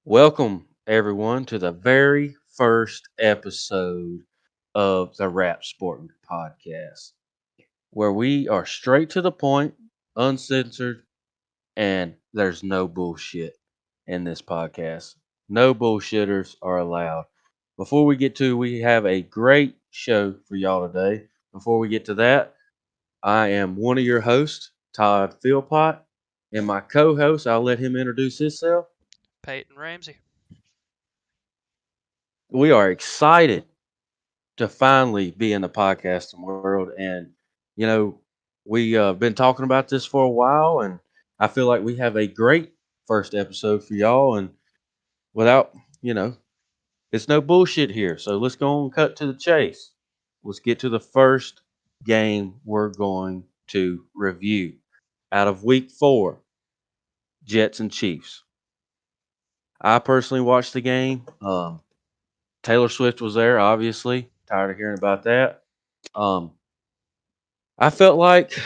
Welcome, everyone, to the very first episode of the Rap Sport Podcast, where we are straight to the point, uncensored, and there's no bullshit in this podcast. No bullshitters are allowed. Before we get to, we have a great show for y'all today. Before we get to that, I am one of your hosts, Todd Philpott, and my co-host. I'll let him introduce himself. Peyton Ramsey. We are excited to finally be in the podcasting world. And, you know, we been talking about this for a while, and I feel like we have a great first episode for y'all. And without, you know, it's no bullshit here. So let's go and cut to the chase. Let's get to the first game we're going to review out of week 4, Jets and Chiefs. I personally watched the game. Taylor Swift was there, obviously. Tired of hearing about that. Um, I felt like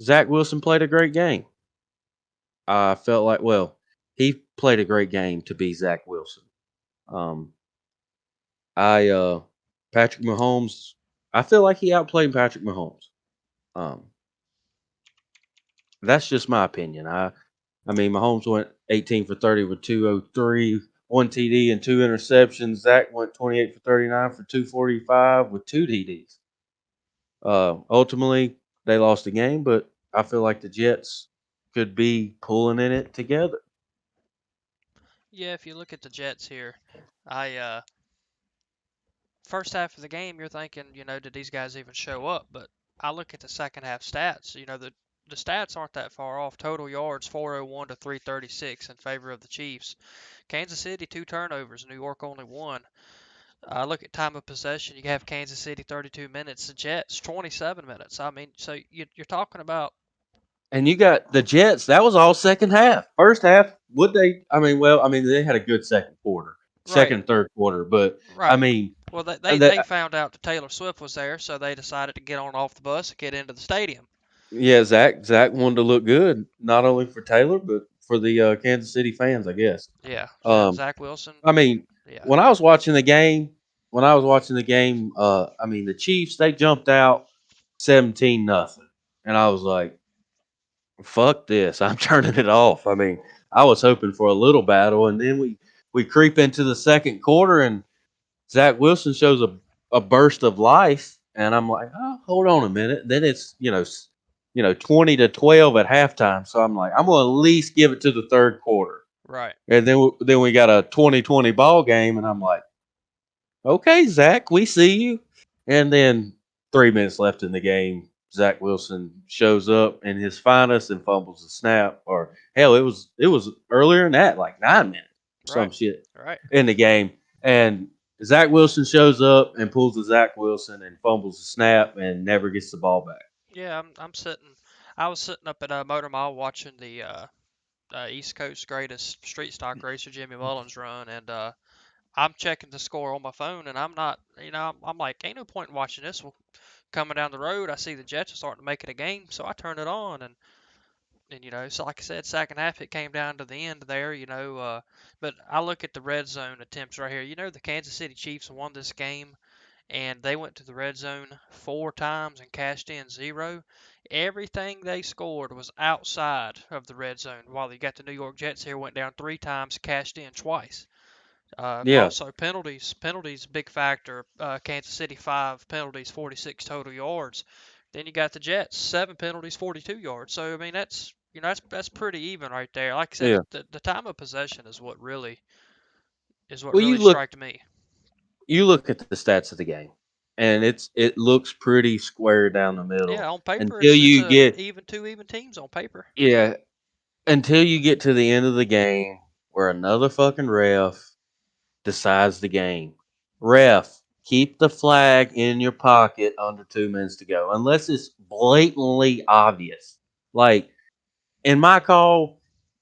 Zach Wilson played a great game. I felt like, well, he played a great game to be Zach Wilson. Um, I Patrick Mahomes. I feel like he outplayed Patrick Mahomes. Um, that's just my opinion. I mean, Mahomes went 18 for 30 with 203, one TD and two interceptions. Zach went 28 for 39 for 245 with two TDs. Ultimately, they lost the game, but I feel like the Jets could be pulling in it together. Yeah, if you look at the Jets here, I first half of the game you're thinking, did these guys even show up? But I look at the second half stats, the stats aren't that far off. Total yards 401 to 336 in favor of the Chiefs. Kansas City 2 turnovers, New York only one. I look at time of possession, you have Kansas City 32 minutes, the Jets 27 minutes. I mean, so you're talking about And you got the Jets. That was all second half. First half, would they? I mean, well, I mean, they had a good second quarter, right, second and third quarter. But I right. mean, Well, they that found out that Taylor Swift was there, so they decided to get on off the bus and get into the stadium. yeah, Zach wanted to look good, not only for Taylor but for the Kansas City fans, I guess. Yeah, yeah. Um, Zach Wilson. I mean, Yeah, when I was watching the game, I mean, the Chiefs they jumped out 17-0, and I was like, fuck this. I'm turning it off. I mean, I was hoping for a little battle, and then we creep into the second quarter, and Zach Wilson shows a burst of life, and I'm like, oh, hold on a minute. Then it's 20-12 at halftime, so I'm like, I'm gonna at least give it to the third quarter, right. and then we got a 20-20 ball game, and I'm like, okay, Zach, we see you, and then 3 minutes left in the game. Zach Wilson shows up in his finest and fumbles the snap. Or hell, it was earlier than that, like 9 minutes, some Right. shit Right. in the game. And Zach Wilson shows up and pulls the Zach Wilson and fumbles the snap and never gets the ball back. Yeah, I'm sitting. I was sitting up at Motor Mile watching the East Coast greatest street stock racer Jimmy Mullins run, and I'm checking the score on my phone, and I'm not. I'm like, ain't no point in watching this. Well, coming down the road, I see the Jets are starting to make it a game, so I turn it on, and so like I said, second half it came down to the end there, but I look at the red zone attempts right here. The Kansas City Chiefs won this game, and they went to the red zone 4 times and cashed in zero. Everything they scored was outside of the red zone. While you got the New York Jets here, went down 3 times, cashed in twice. Yeah, Also, penalties, big factor. Kansas City 5 penalties, 46 total yards. Then you got the Jets 7 penalties, 42 yards. So I mean that's pretty even right there. Like I said, yeah. the time of possession is what Well, really struck me. you look at the stats of the game, and it looks pretty square down the Yeah, middle on paper until it's you a get even teams on paper. yeah until you get to the end of the game where another fucking ref decides the game. Ref, keep the flag in your pocket under 2 minutes to go, unless it's blatantly obvious. Like in my call,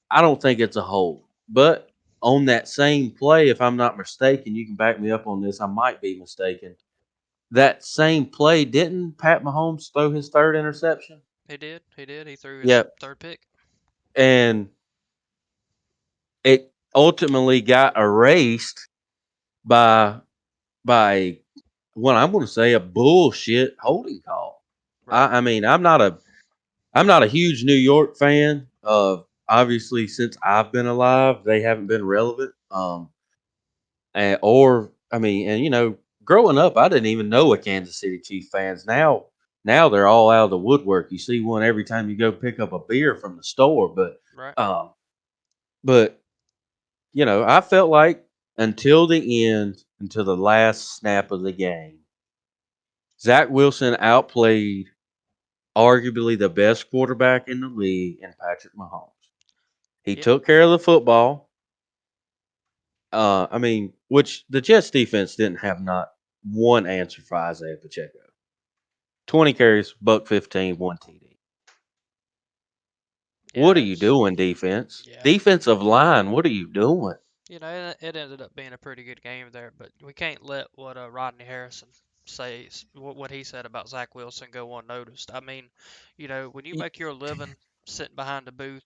I don't think it's a hold, but on that same play, if I'm not mistaken, you can back me up on this. I might be mistaken. That same play, didn't Pat Mahomes throw his third interception? He did. He did. He threw his Yep. third pick. And it ultimately got erased by by what I'm going to say a bullshit holding call. Right. I mean, I'm not a huge New York fan. Obviously, since I've been alive, they haven't been relevant. Or I mean, and growing up, I didn't even know a Kansas City Chief fans. Now they're all out of the woodwork. You see one every time you go pick up a beer from the store. Right. Um, but I felt like until the end, until the last snap of the game, Zach Wilson outplayed arguably the best quarterback in the league in Patrick Mahomes. He Yeah. took care of the football. I mean, which the Jets defense didn't have not one answer for Isaiah Pacheco. 20 carries, buck 15, one TD. What are Yeah. you It's doing, defense? yeah. Defensive line, what are you doing? It ended up being a pretty good game there, but we can't let what Rodney Harrison says, what he said about Zach Wilson go unnoticed. I mean, when you Y- make your living sitting behind the booth,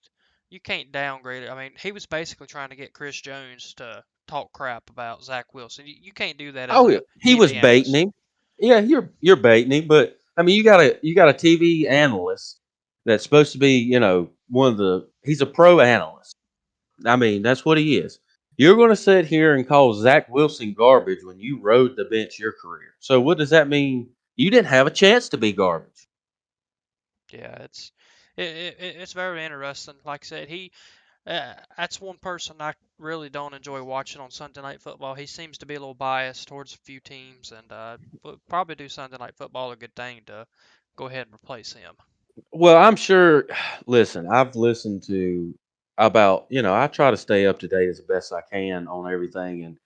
you can't downgrade it. I mean, he was basically trying to get Chris Jones to talk crap about Zach Wilson. You can't do that as Oh yeah, a he was TV baiting analyst. him. Yeah, you're baiting him, but I mean, you got a TV analyst that's supposed to be, one of the he's a pro analyst. I mean, that's what he is. You're going to sit here and call Zach Wilson garbage when you rode the bench your career. So what does that mean? You didn't have a chance to be garbage. Yeah, it's very interesting. Like I said, that's one person I really don't enjoy watching on Sunday Night Football. He seems to be a little biased towards a few teams, and would probably do Sunday Night Football a good thing to go ahead and replace him. Well, I'm sure. Listen, I've listened to about I try to stay up to date as best I can on everything, and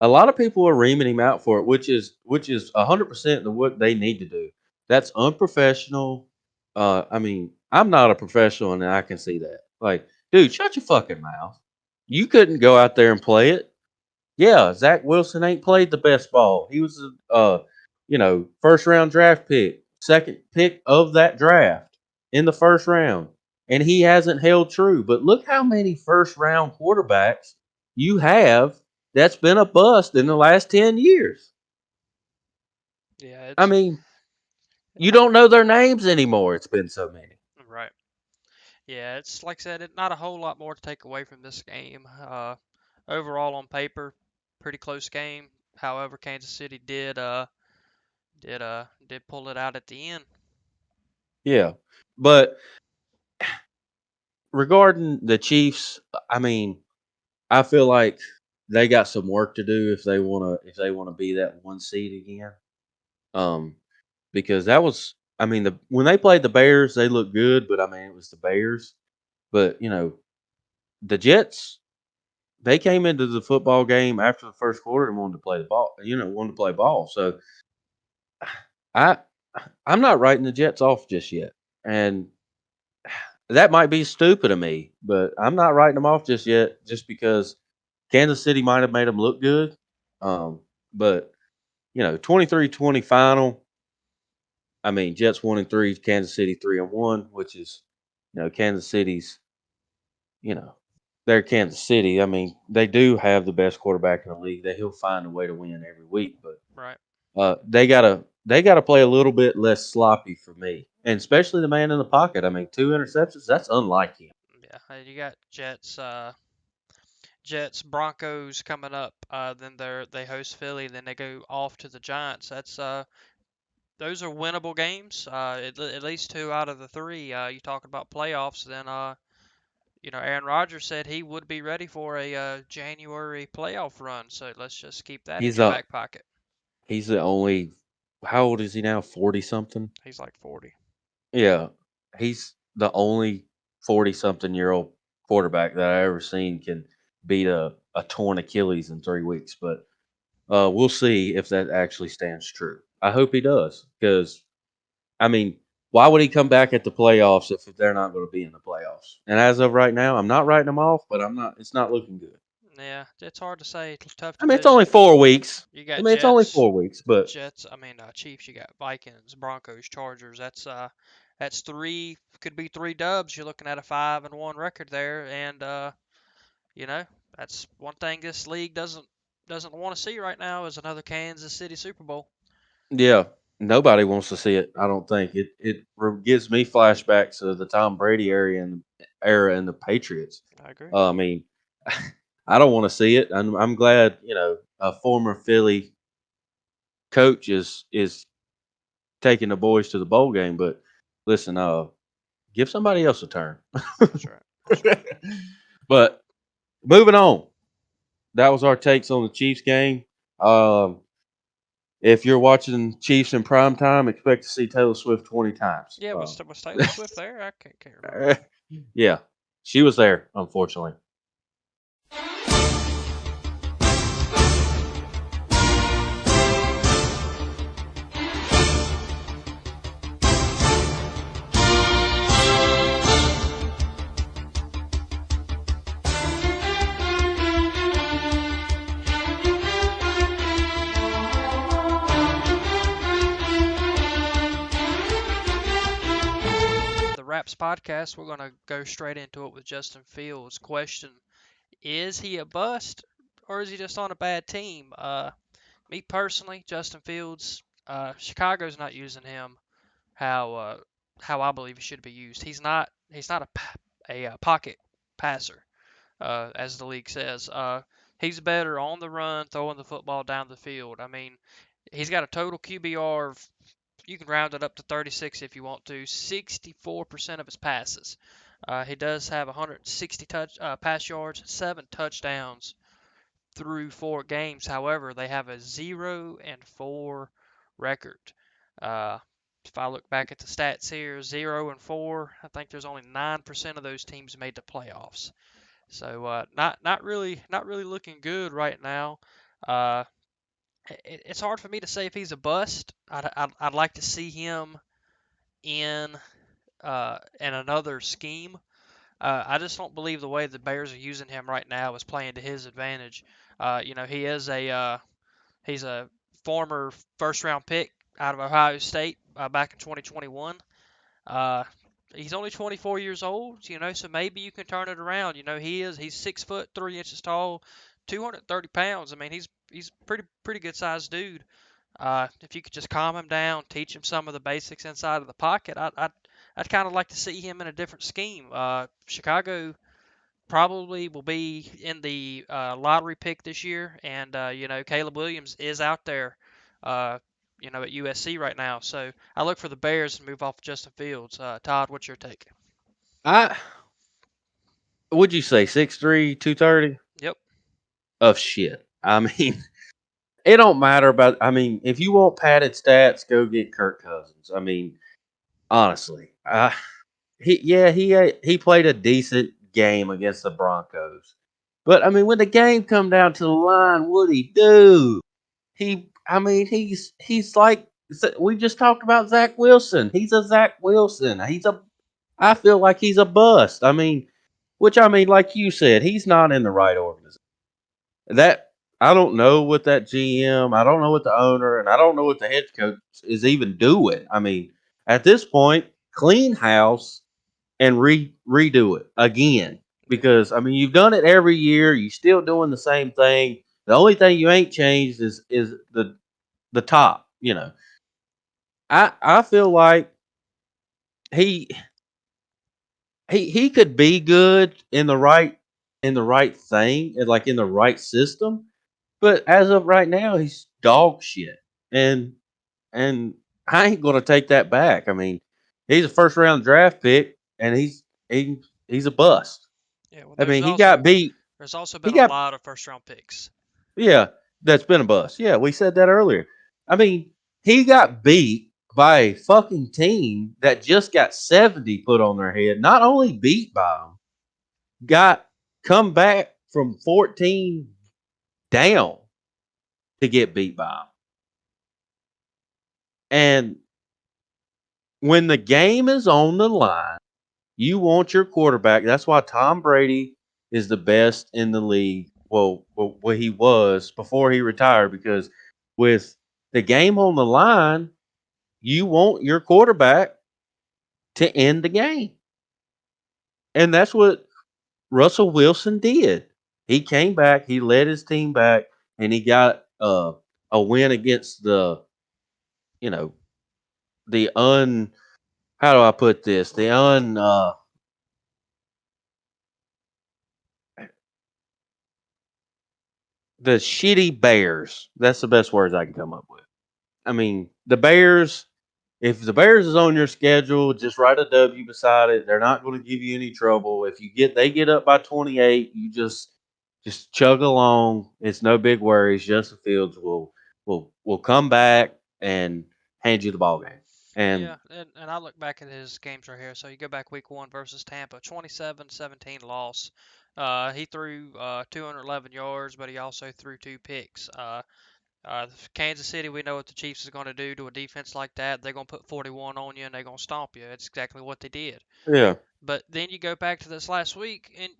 a lot of people are reaming him out for it, which is 100% the what they need to do. That's unprofessional. I mean, I'm not a professional, and I can see that. Like, dude, shut your fucking mouth. You couldn't go out there and play it. Yeah, Zach Wilson ain't played the best ball. He was a first round draft pick, second pick of that draft in the first round, and he hasn't held true. But look how many first round quarterbacks you have that's been a bust in the last 10 years. Yeah, I it's mean, you I, don't know their names anymore. It's been so many. right. Yeah, it's like I said, not a whole lot more to take away from this game. Overall, on paper, pretty close game. However, Kansas City did pull it out at the end. Yeah, but regarding the Chiefs, I mean, I feel like they got some work to do if they want to be that one seed again. Um, because that was I mean when they played the Bears, they looked good, but I mean it was the Bears. But the Jets, they came into the football game after the first quarter and wanted to play the ball. Wanted to play ball. So I I'm not writing the Jets off just yet, and that might be stupid of me, but I'm not writing them off just yet, just because Kansas City might have made them look good. But 23-20 final. I mean, Jets 1-3, Kansas City 3-1, which is, Kansas City's, you know, they're Kansas City. I mean, they do have the best quarterback in the league. That he'll find a way to win every week, but Right. they gotta play a little bit less sloppy for me, and especially the man in the pocket. I mean, 2 interceptions. That's unlike him. Yeah, you got Jets, Broncos coming up. Then they host Philly. Then they go off to the Giants. Those are winnable games. At least two out of the three. You talk about playoffs. Then Aaron Rodgers said he would be ready for a January playoff run. So let's just keep that in He's your a back pocket. he's the only. How old is he now? 40 something. He's like 40. Yeah, he's the only 40-something-year-old quarterback that I ever seen can beat a torn Achilles in 3 weeks. But we'll see if that actually stands true. I hope he does, because I mean, why would he come back at the playoffs if they're not going to be in the playoffs? And as of right now, I'm not writing them off, but I'm not. It's not looking good. Yeah, it's hard to say. Tough I mean, it's division. only 4 weeks. You I got mean, it's only 4 weeks, but Jets. I mean, Chiefs. You got Vikings, Broncos, Chargers. That's three. Could be three dubs. You're looking at a 5-1 record there, and You know, that's one thing this league doesn't want to see right now is another Kansas City Super Bowl. Yeah, nobody wants to see it. I don't think gives me flashbacks of the Tom Brady era and the Patriots. I agree. I mean, I don't want to see it. I'm glad a former Philly coach is taking the boys to the bowl game. But listen, give somebody else a turn. That's right. That's right. But moving on, that was our takes on the Chiefs game. Um, if you're watching Chiefs in prime time, expect to see Taylor Swift 20 times. Yeah, was Taylor Swift there? I can't remember. Yeah, she was there, unfortunately. The Raps podcast, we're gonna go straight into it with Justin Fields. Question: is he a bust or is he just on a bad team? Me personally, Justin Fields, Chicago's not using him how how I believe he should be used. He's not a pocket passer, as the league says. He's better on the run, throwing the football down the field. I mean, he's got a total QBR of, you can round it up to 36 if you want to. 64% of his passes. He does have 160 pass yards, 7 touchdowns through 4 games. However, they have a 0-4 record. Uh, if I look back at the stats here, 0-4, I think there's only 9% of those teams made the playoffs. So not really looking good right now. Uh, it's hard for me to say if he's a bust. I'd like to see him in in another scheme. I just don't believe the way the Bears are using him right now is playing to his advantage. He is he's a former first round pick out of Ohio State back in 2021. Uh, he's only 24 years old, so maybe you can turn it around. He's 6 foot 3 inches tall, 230 pounds. I mean, he's pretty good sized dude. If you could just calm him down, teach him some of the basics inside of the pocket, I'd kind of like to see him in a different scheme. Chicago probably will be in the lottery pick this year, and Caleb Williams is out there, at USC right now. So I look for the Bears to move off Justin Fields. Todd, what's your take? I would you say 6'3", 230? Yep. Of shit. I mean, it don't matter about. I mean, if you want padded stats, go get Kirk Cousins. I mean, honestly, he played a decent game against the Broncos, but I mean, when the game come down to the line, what he do? I mean, he's like we just talked about Zach Wilson. He's a Zach Wilson. I feel like he's a bust. I mean, like you said, he's not in the right organization. That I don't know what that GM, I don't know what the owner, and I don't know what the head coach is even doing. I mean, at this point, clean house and redo it again Yeah. because I mean you've done it every year. You're still doing the same thing. The only thing you ain't changed is the top. I feel like he he could be good in the right thing and like in the right system, but as of right now, he's dog shit, and and I ain't gonna take that back. I mean, he's a first round draft pick, and he's a bust. Yeah. Well, I mean, he got beat. there's also He been a got lot of first round picks. Yeah, that's been a bust. Yeah, we said that earlier. I mean, he got beat by a fucking team that just got 70 put on their head. Not only beat by them, got come back from 14 down to get beat by them. And when the game is on the line, you want your quarterback. That's why Tom Brady is the best in the league. Well, what he was before he retired, because with the game on the line, you want your quarterback to end the game. And that's what Russell Wilson did. He came back, he led his team back, and he got a win against you know, the un how do I put this? The shitty Bears. That's the best words I can come up with. I mean, the Bears. If the Bears is on your schedule, just write a W beside it. They're not going to give you any trouble. If they get up by 28, you just chug along. It's no big worries. Justin Fields will come back and hand you the ball game. And Yeah, and I look back at his games right here. So you go back week 1 versus Tampa, 27-17 loss. He threw 211 yards, but he also threw 2 picks. Kansas City, we know what the Chiefs is going to do to a defense like that. They're going to put 41 on you and they're going to stomp you. It's exactly what they did. yeah, But then you go back to this last week, and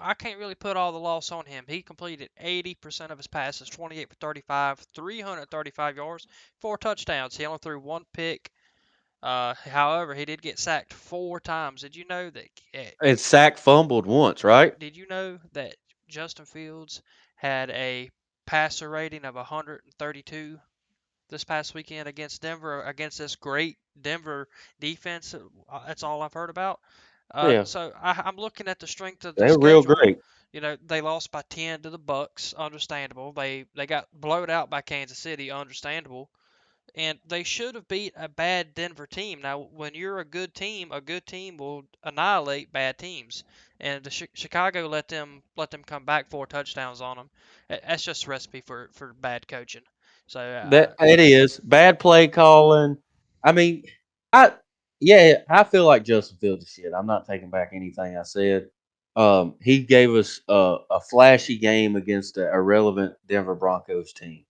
I can't really put all the loss on him. He completed 80% of his passes, 28 for 35, 335 yards, 4 touchdowns. He only threw 1 pick. However, he did get sacked 4 times. Did you know that? and sack fumbled once, right? Did you know that Justin Fields had a passer rating of 132 this past weekend against Denver, against this great Denver defense? That's all I've heard about. Yeah, I'm looking at the strength of the they're real schedule. great. They lost by 10 to the Bucks, understandable. They got blowed out by Kansas City, understandable. And they should have beat a bad Denver team. Now, when you're a good team will annihilate bad teams. And the Chicago let them come back 4 touchdowns on them. That's just a recipe for bad coaching. So That it is bad play calling. I mean, I I feel like Justin Fields is shit. I'm not taking back anything I said. He gave us a flashy game against an irrelevant Denver Broncos team.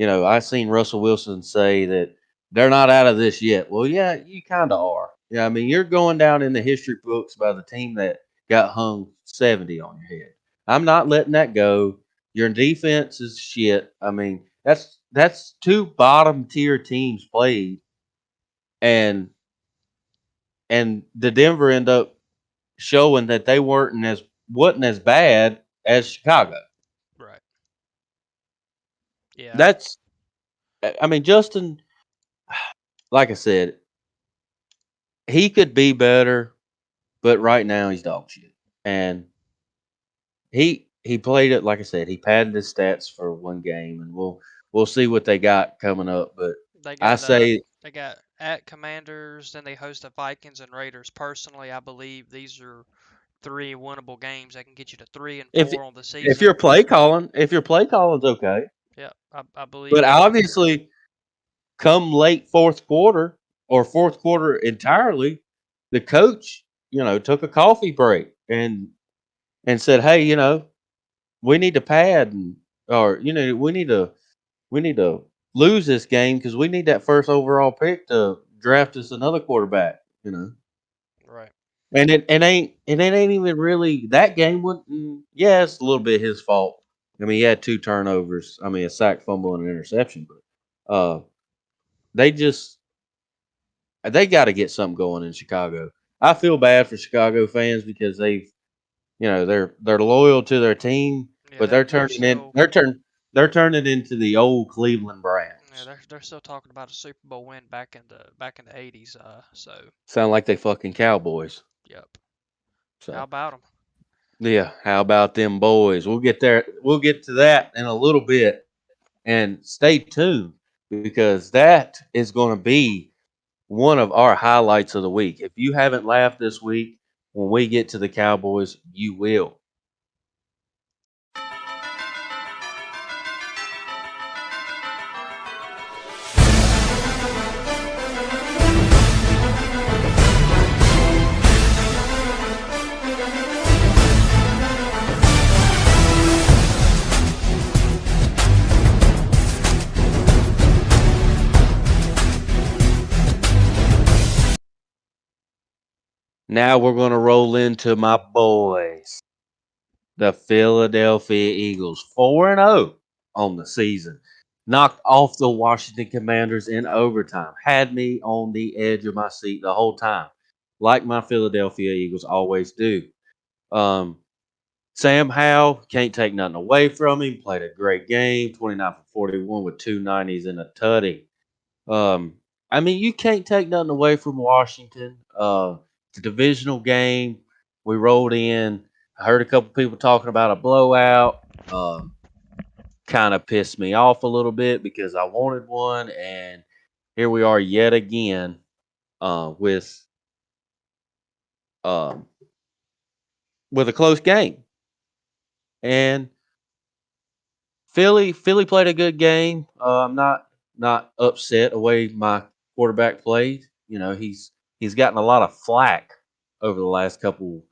I seen Russell Wilson say that they're not out of this yet. Well, yeah, you kind of are. Yeah, I mean, you're going down in the history books by the team that got hung 70 on your head. I'm not letting that go. Your defense is shit. I mean, that's two bottom tier teams played, and the Denver end up showing that they wasn't as bad as Chicago. right, yeah, That's I mean, Justin, like I said, he could be better, but right now he's dog shit. And he played it like I said. He padded his stats for one game, and we'll see what they got coming up. But they I got uh say they got at Commanders, then they host the Vikings and Raiders. Personally, I believe these are 3 winnable games that can get you to 3 and if 4 on the season. if your play calling's okay, Yeah, I but believe obviously come late fourth quarter or fourth quarter entirely, the coach took a coffee break and said, hey, we need to pad or we need to lose this game because we need that first overall pick to draft us another quarterback. right. And it ain't even really that game. Yeah, it's a little bit his fault. I mean, he had 2 turnovers. I mean, a sack, fumble, and an interception. But they just they got to get something going in Chicago. I feel bad for Chicago fans because they're loyal to their team, Yeah, but they're still they're turning into the old Cleveland yeah, Browns. they're still talking about a Super Bowl win back in the 80s. Sound like they fucking Cowboys. Yep. How So about them? yeah, how about them boys? We'll get there. We'll get to that in a little bit, and stay tuned because that is going to be one of our highlights of the week. If you haven't laughed this week, when we get to the Cowboys, you will. Now we're going to roll into my boys, the Philadelphia Eagles, 4-0 on the season. Knocked off the Washington Commanders in overtime. Had me on the edge of my seat the whole time, like my Philadelphia Eagles always do. Um, Sam Howell, can't take nothing away from him. Played a great game, 29 for 41 with 290s and a tutty. Um, I mean, you can't take nothing away from Washington. The divisional game, we rolled in. I heard a couple people talking about a blowout. Kind of pissed me off a little bit because I wanted one, and here we are yet again with um, with a close game. And Philly played a good game. I'm not upset the way my quarterback played. You know, he's gotten a lot of flack over the last couple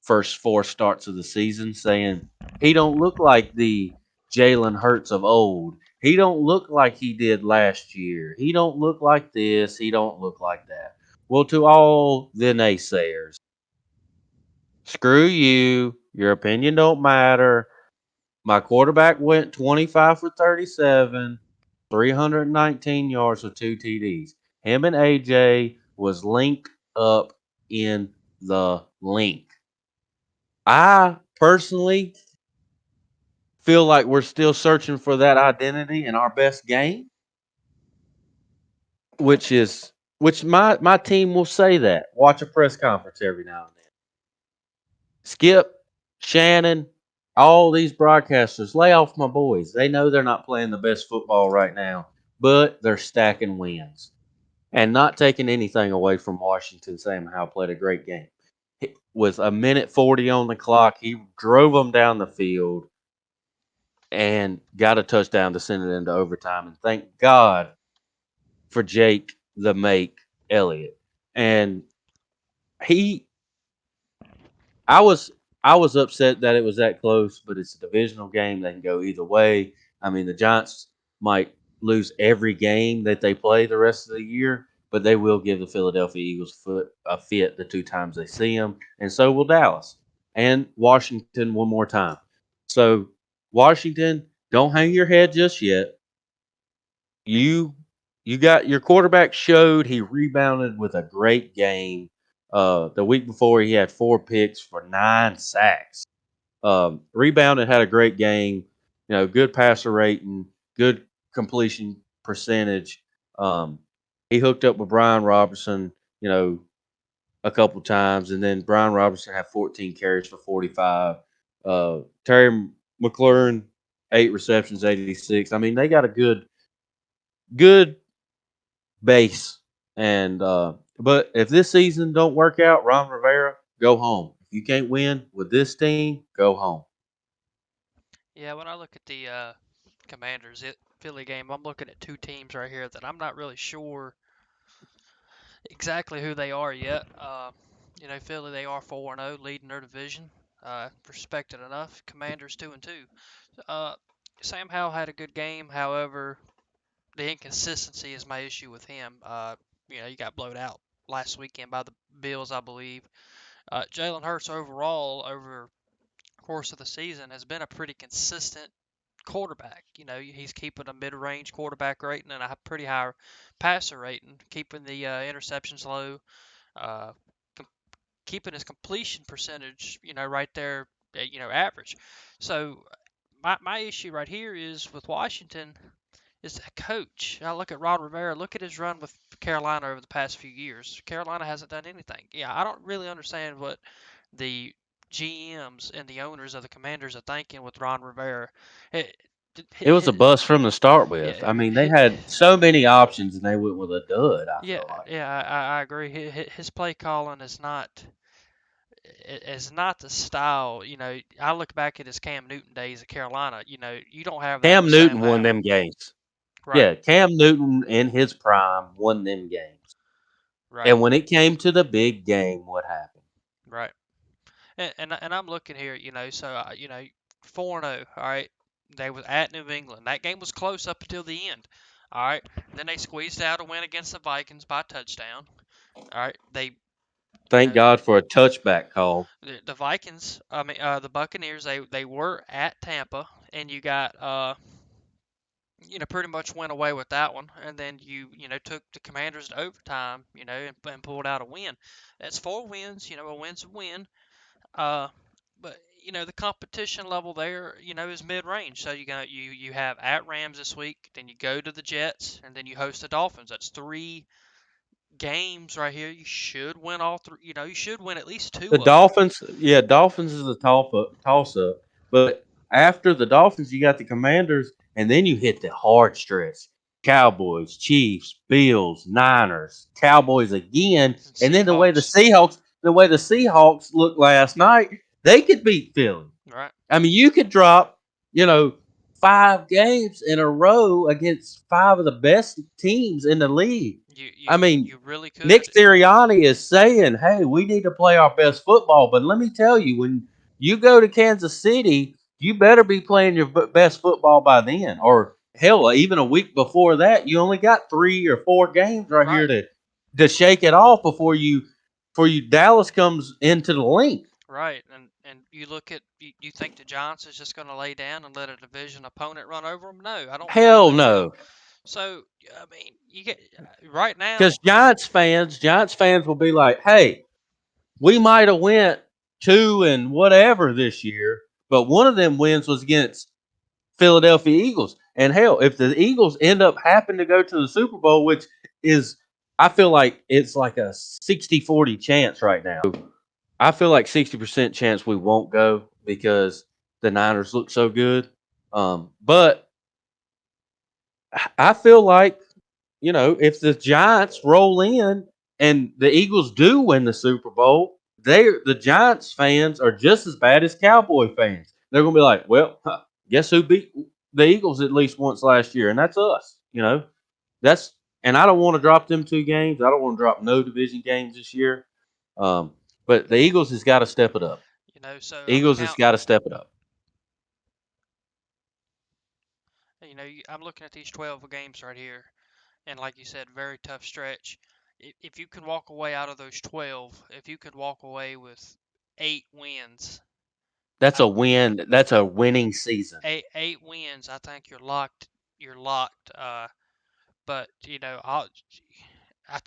first four starts of the season, saying he don't look like the Jalen Hurts of old. He don't look like he did last year. He don't look like this. He don't look like that. Well, to all the naysayers, screw you. Your opinion don't matter. My quarterback went 25 for 37, 319 yards with two TDs. Him and AJ was linked up in the link. I personally feel like we're still searching for that identity in our best game, which my team will say that. Watch a press conference every now and then. Skip, Shannon, all these broadcasters, lay off my boys. They know they're not playing the best football right now, but they're stacking wins. And not taking anything away from Washington. Sam Howell played a great game. With a minute 40 on the clock, he drove them down the field and got a touchdown to send it into overtime. And thank God for Jake the Make Elliott. And he I was I was upset that it was that close, but it's a divisional game. They can go either way. I mean, the Giants might lose every game that they play the rest of the year, but they will give the Philadelphia Eagles foot a fit the two times they see them, and so will Dallas and Washington one more time. So Washington, don't hang your head just yet. You you got your quarterback showed he rebounded with a great game. The week before he had 4 picks for 9 sacks. Rebounded, had a great game. You know, good passer rating, good completion percentage. Um, he hooked up with Brian Robertson, you know, a couple times, and then Brian Robertson had 14 carries for 45. Terry McLaurin, 8 receptions, 86. I mean, they got a good base. And but if this season don't work out, Ron Rivera, go home. If you can't win with this team, go home. Yeah, when I look at the Commanders Philly game, I'm looking at two teams right here that I'm not really sure exactly who they are yet. Philly, they are 4-0, leading their division. Respected enough. Commanders 2-2. Uh, Sam Howell had a good game. However, the inconsistency is my issue with him. You got blowed out last weekend by the Bills, I believe. Jalen Hurts overall over the course of the season has been a pretty consistent quarterback. He's keeping a mid-range quarterback rating and a pretty high passer rating, keeping the interceptions low, uh, com- keeping his completion percentage, right there, average. So my issue right here is with Washington is a coach. I look at Rod Rivera. Look at his run with Carolina over the past few years. Carolina hasn't done anything. Yeah, I don't really understand what the GMs and the owners of the Commanders are thinking with Ron Rivera. It, It was a bust from the start with. yeah, I mean, they had so many options and they went with a dud, I yeah, feel like. yeah. I agree. His play calling is not the style. I look back at his Cam Newton days at Carolina. You don't have that Cam with Sam Newton won Howell. them games. Right, Yeah, Cam Newton in his prime won them games. right, And when it came to the big game, what happened? right. And I'm looking here, so 4-0. All right, they was at New England. That game was close up until the end. All right, then they squeezed out a win against the Vikings by a touchdown. All right, they, you Thank know, God for a touchback call. the Vikings. I mean, the Buccaneers. They were at Tampa, and you got pretty much went away with that one. And then you took the Commanders to overtime, and pulled out a win. That's 4 wins. A win's a win. Uh, but the competition level there, is mid-range. So you have at Rams this week, then you go to the Jets, and then you host the Dolphins. That's three games right here. You should win all three. You should win at least The two of them. Dolphins, yeah, Dolphins is a toss up. But after the Dolphins, you got the Commanders, and then you hit the hard stretch: Cowboys, Chiefs, Bills, Niners, Cowboys again, And and then Seahawks, The way the Seahawks looked last night, they could beat Philly. right? I mean, you could drop, you know, 5 games in a row against five of the best teams in the league. You you I mean, you really Nick could. Sirianni is saying, "Hey, we need to play our best football." But let me tell you, when you go to Kansas City, you better be playing your best football by then, or hell, even a week before that. You only got 3 or 4 games right here Right, to shake it off before you Dallas comes into the link. right. And you look at you think the Giants is just going to lay down and let a division opponent run over them? No, I don't believe Hell they will. no. So I mean, you get right Because now. Giants fans will be like, "Hey, we might have went 2 and whatever this year, but one of them wins was against Philadelphia Eagles. And hell, if the Eagles end up having to go to the Super Bowl, which is, I feel like it's like a 60-40 chance right now. I feel like 60% chance we won't go because the Niners look so good. But I feel like, if the Giants roll in and the Eagles do win the Super Bowl, the Giants fans are just as bad as Cowboy fans. They're gonna be like, well, guess who beat the Eagles at least once last year, and that's us. That's and I don't want to drop them 2 games. I don't want to drop no division games this year. Um, but the Eagles has got to step it up. So I mean Eagles has now, got to step it up. I'm looking at these 12 games right here, and like you said, very tough stretch. If you could walk away out of those 12, if you could walk away with 8 wins, That's I, a win. That's a winning season. eight wins, I think you're locked. You're locked. But I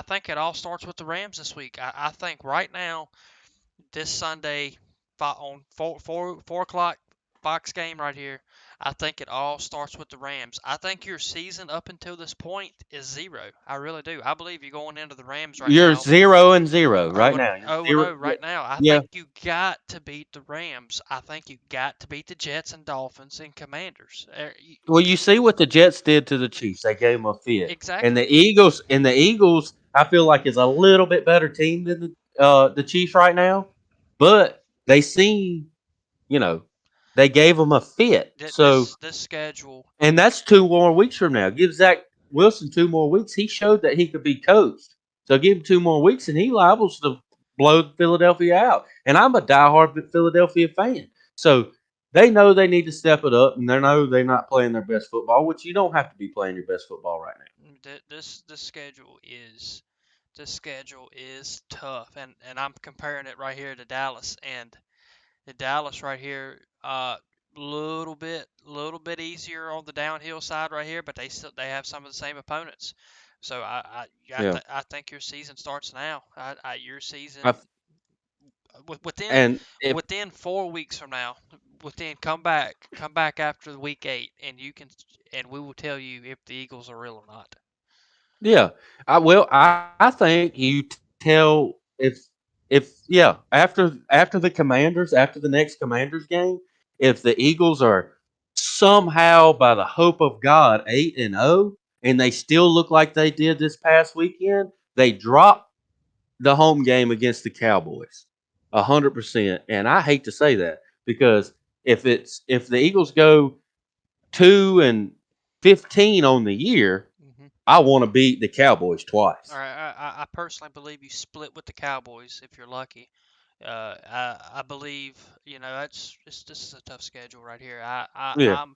think it all starts with the Rams this week. I think right now, this Sunday, on 4 o'clock Fox game right here, I think it all starts with the Rams. I think your season up until this point is zero. I really do. I believe you're going into the Rams right You're now 0-0 right 0 and now. You're 0 and zero. 0 Yeah, right now. I yeah. think you got to beat the Rams. I think you got to beat the Jets and Dolphins and Commanders. Well, you see what the Jets did to the Chiefs. They gave them a fit, and Exactly. the Eagles, I feel like is a little bit better team than the Chiefs right now, but they seem, you know, they gave them a fit. So, This schedule. and that's 2 more weeks from now. Give Zach Wilson 2 more weeks. He showed that he could be coached. So give him 2 more weeks, and he liable to blow Philadelphia out. And I'm a diehard Philadelphia fan. So they know they need to step it up, and they know they're not playing their best football, which you don't have to be playing your best football right now. This schedule is tough, and I'm comparing it right here to Dallas, and the Dallas right here, little bit easier on the downhill side right here, but they have some of the same opponents. So Yeah. I think your season starts now. Your season I, within and if within 4 weeks from now, come back after the week 8, and we will tell you if the Eagles are real or not. Yeah, I think you tell if after the Commanders after the next Commanders game, if the Eagles are somehow by the hope of God 8-0 and they still look like they did this past weekend, they drop the home game against the Cowboys 100%. And I hate to say that because if the Eagles go 2-15 on the year, Hmm. I want to beat the Cowboys All twice. right, I personally believe you split with the Cowboys if you're lucky. I believe this is a tough schedule right here. Yeah.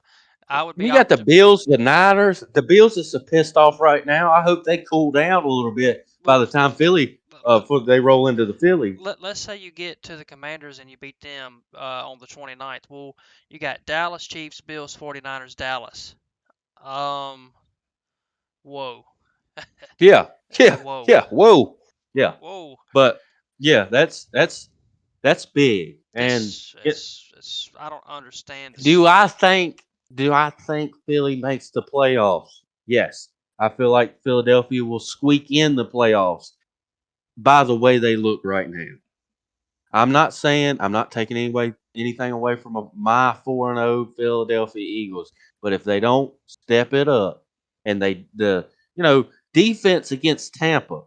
I would be You got the optim. Bills, the Niners. The Bills is so pissed off right now. I hope they cool down a little bit by Well, the time Philly, before they roll into the Philly. let's say you get to the Commanders and you beat them on the 29th. Well, you got Dallas, Chiefs, Bills, 49ers, Dallas. Um, whoa, Yeah, yeah, whoa, yeah. Whoa, yeah. whoa. But yeah, that's big. And It's I don't understand do this. I think do I think Philly makes the playoffs? Yes. I feel like Philadelphia will squeak in the playoffs by the way they look right now. I'm not taking anything away from my 4-0 Philadelphia Eagles, but if they don't step it up and defense against Tampa,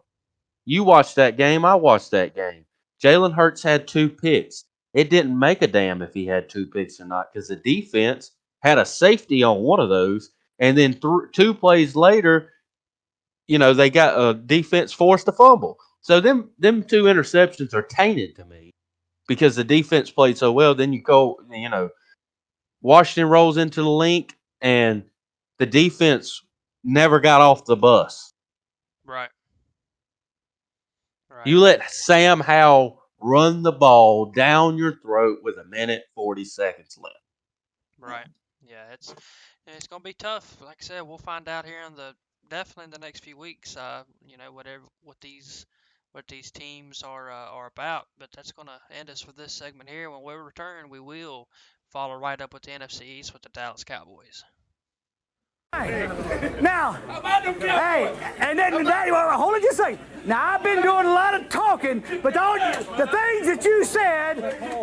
you watched that game, I watched that game. Jalen Hurts had 2 picks. It didn't make a damn if he had 2 picks or not because the defense had a safety on one of those, and then 2 plays later, they got a defense forced a fumble. So them 2 interceptions are tainted to me because the defense played so well. Then Washington rolls into the link, and the defense never got off the bus. Right. Right. You let Sam Howell run the ball down your throat with 1 minute 40 seconds left. Right. Yeah, it's gonna be tough. Like I said, we'll find out here in the definitely in the next few weeks. Whatever what these teams are about. But that's gonna end us for this segment here. When we return, we will follow right up with the NFC East with the Dallas Cowboys. Now, hey, and then hold it just a second. Now, I've been doing a lot of talking, but the things that you said,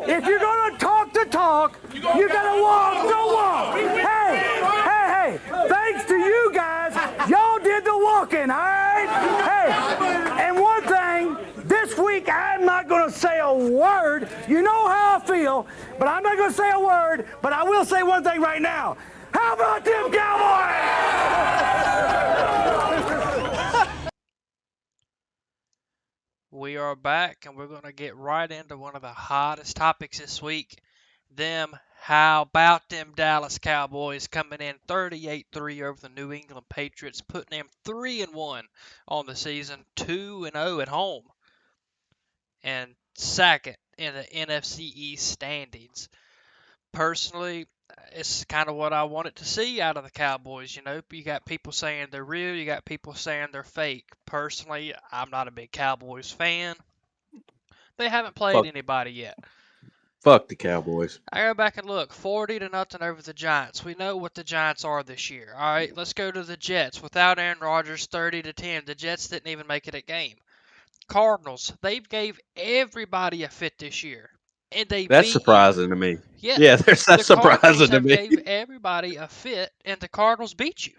if you're going to talk the talk, you got to walk the walk. Hey, thanks to you guys, y'all did the walking, all right? Hey, and one thing, this week I'm not going to say a word. You know how I feel, but I'm not going to say a word, but I will say one thing right now. How about them Cowboys? We are back, and we're going to get right into one of the hottest topics this week. How about them Dallas Cowboys coming in 38-3 over the New England Patriots, putting them 3-1 on the season, 2-0 at home, and second in the NFC East standings. Personally, it's kind of what I wanted to see out of the Cowboys. You got people saying they're real, you got people saying they're fake. Personally, I'm not a big Cowboys fan. They haven't played Fuck, anybody yet. fuck the Cowboys. I go back and look, 40-0 over the Giants. We know what the Giants are this year. All right, let's go to the Jets. Without Aaron Rodgers, 30-10. The Jets didn't even make it a game. Cardinals, they gave everybody a fit this year, and they That's beat you. surprising to me. Yeah, Yeah, that's the Cardinals surprising to have me. gave everybody a fit, and the Cardinals beat you.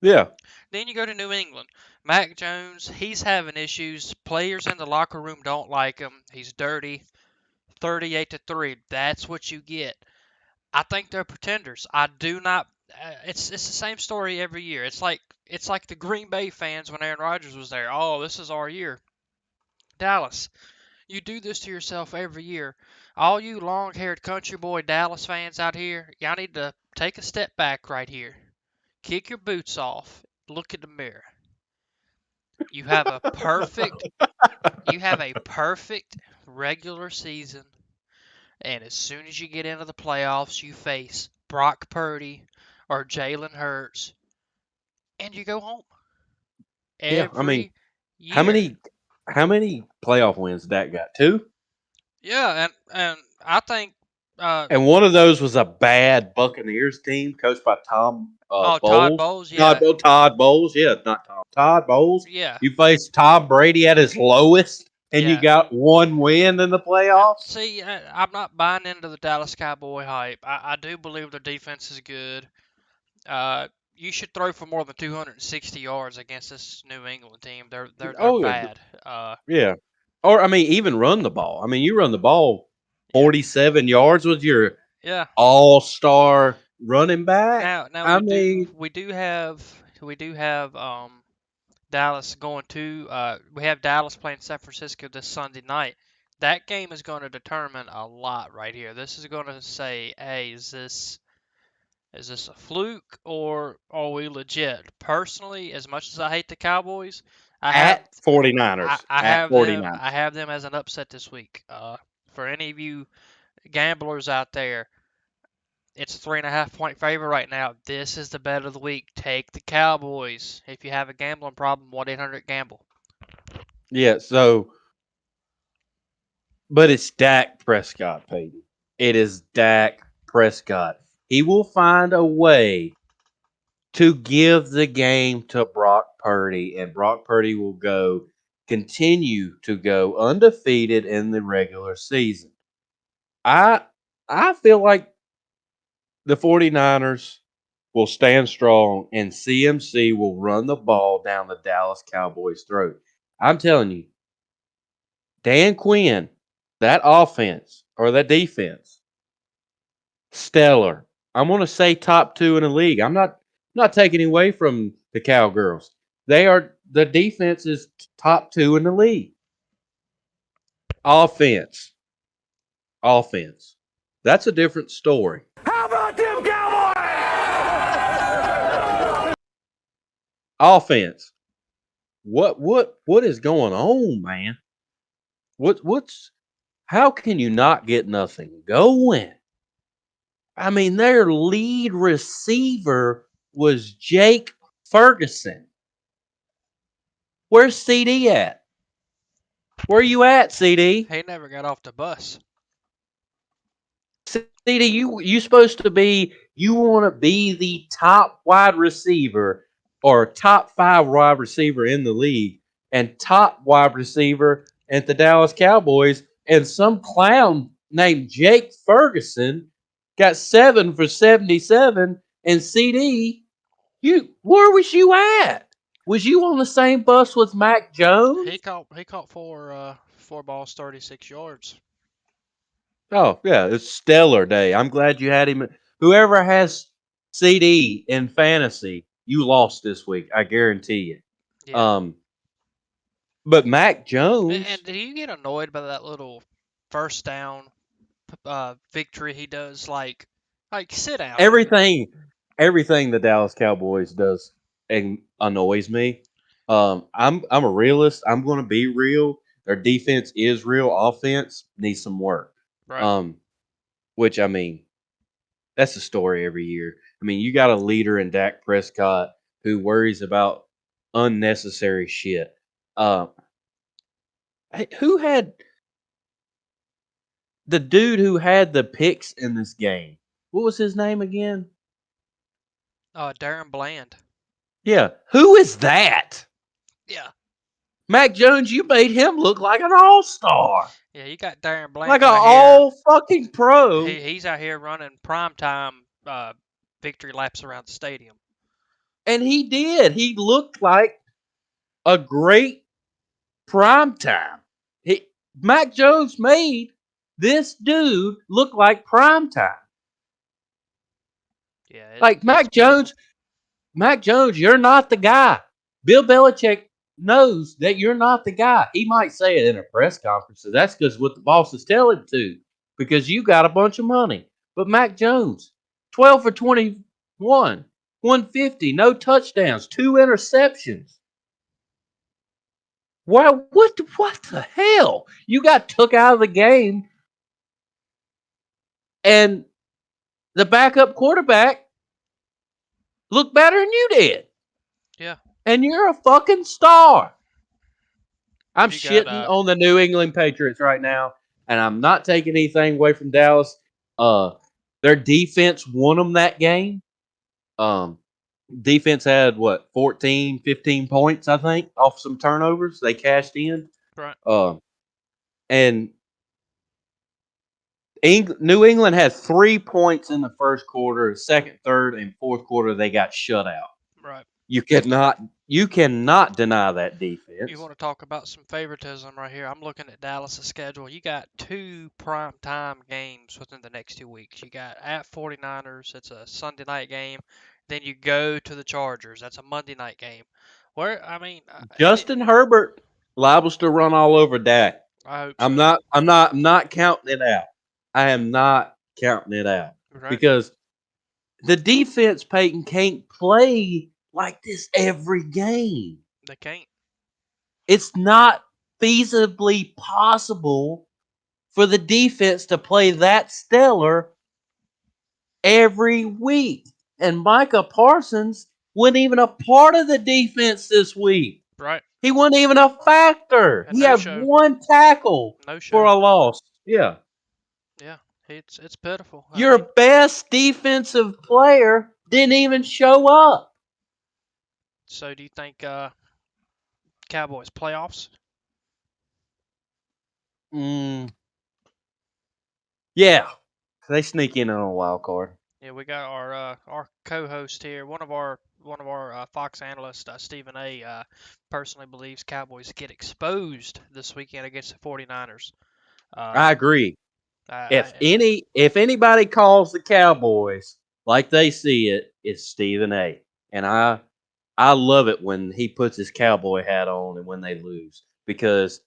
Yeah. Then you go to New England. Mac Jones, he's having issues. Players in the locker room don't like him. He's dirty. 38-3. That's what you get. I think they're pretenders. I do not. It's the same story every year. It's like the Green Bay fans when Aaron Rodgers was there. Oh, this is our year. Dallas, you do this to yourself every year. All you long-haired country boy Dallas fans out here, y'all need to take a step back right here. Kick your boots off. Look in the mirror. You have a perfect you have a perfect regular season, and as soon as you get into the playoffs, you face Brock Purdy or Jalen Hurts, and you go home Yeah. I mean, every how year. many how many playoff wins that got? 2? Yeah, and I think And one of those was a bad Buccaneers team coached by Tom Todd Bowles. Bowles, yeah, Todd Bowles. Yeah, not Tom. Todd Bowles. yeah, You faced Tom Brady at his lowest, and you yeah. got 1 win in the playoffs. See, I'm not buying into the Dallas Cowboy hype. I do believe their defense is good. You should throw for more than 260 yards against this New England team. They're Oh, yeah. bad. Yeah. Or, I mean, even run the ball. I mean, you run the ball Yeah, 47 yards with your yeah. all-star running back. Now I mean, we do have Dallas going to we have Dallas playing San Francisco this Sunday night. That game is going to determine a lot right here. This is going to say, hey, is this a fluke or are we legit? Personally, as much as I hate the Cowboys, I have at 49ers. At 49ers. I have them as an upset this week. For any of you gamblers out there, it's a 3.5 point favor right now. This is the bet of the week. Take the Cowboys. If you have a gambling problem, 1-800-GAMBLE. Yeah, so But it's Dak Prescott, Peyton. It is Dak Prescott. He will find a way to give the game to Brock Purdy, and Brock Purdy will continue to go undefeated in the regular season. I I feel like the 49ers will stand strong and CMC will run the ball down the Dallas Cowboys' throat. I'm telling you, Dan Quinn, that offense or that defense, stellar. I'm going to say top 2 in the league. I'm not taking away from the Cowgirls. The defense is top 2 in the league. Offense. Offense. That's a different story. How about them Cowboys? Offense. What is going on, man? What's how can you not get nothing going? I mean, their lead receiver was Jake Ferguson. Where's CD at? Where you at, CD? He never got off the bus. CD, you supposed to be you want to be the top wide receiver or top 5 wide receiver in the league and top wide receiver at the Dallas Cowboys, and some clown named Jake Ferguson got 7 for 77, and CD, where was you at? Was you on the same bus with Mac He Jones? caught four balls, 36 yards. Oh, yeah, it's stellar day. I'm glad you had him. Whoever has CD in fantasy, you lost this week. I guarantee you. Yeah. Um, but Mac And Jones, do you get annoyed by that little first down victory he does? Like sit down, dude. everything, everything the Dallas Cowboys does annoys me. I'm a realist. I'm going to be real. Their defense is real. Offense needs some work. Right. Um, which I mean, that's the story every year. I mean, you got a leader in Dak Prescott who worries about unnecessary shit. Uh, who had the dude who had the picks in this game? What was his name again? Darren Bland. Yeah, who is that? Yeah. Mac Jones, you made him look like an all star, Yeah, you got Darren like Bland an out here. all fucking pro, He's out here running primetime victory laps around the stadium. and he did. He looked like a great prime time. He Mac Jones made this dude look like prime time. Yeah, Like it's beautiful. Mac Jones, you're not the guy. Bill Belichick knows that you're not the guy. He might say it in a press conference. So that's because what the bosses tell him to, because you got a bunch of money. But Mac Jones, 12 for 21, 150, no touchdowns, 2 interceptions. Why? What the hell? You got took out of the game, and the backup quarterback looked better than you did, Yeah. and you're a fucking star. I'm You got shitting on the New England Patriots right now, and I'm not taking anything away from Dallas. Uh, their defense won them that game. Um, defense had what 14, 15 points, I think, off some turnovers. They cashed in. right. And New England had 3 points in the first quarter. Second, third, and fourth quarter, they got shut out. Right. You cannot deny that You defense. want to talk about some favoritism right here? I'm looking at Dallas' schedule. You got two prime time games within the next 2 weeks. You got at 49ers, it's a Sunday night game. Then you go to the Chargers. That's a Monday night game. Where I mean, Justin Herbert liable to run all over Dak. I hope I'm so. not. I'm not counting it out. I am not counting it out Right? because the defense, Peyton, can't play like this every game. They can't. It's not feasibly possible for the defense to play that stellar every week. And Micah Parsons wasn't even a part of the defense this week. Right? He wasn't even a factor. And He no had show. one tackle No for show. a loss. Yeah. Yeah, it's pitiful. I Your mean, best defensive player didn't even show up. so do you think Cowboys playoffs? Mm, yeah. They sneak in on a wild card. Yeah, we got our co-host here. One of our Fox analysts, Stephen A. Personally believes Cowboys get exposed this weekend against the 49ers. Uh, I agree. I If anybody calls the Cowboys like they see it, it's Stephen A. And I love it when he puts his cowboy hat on and when they lose because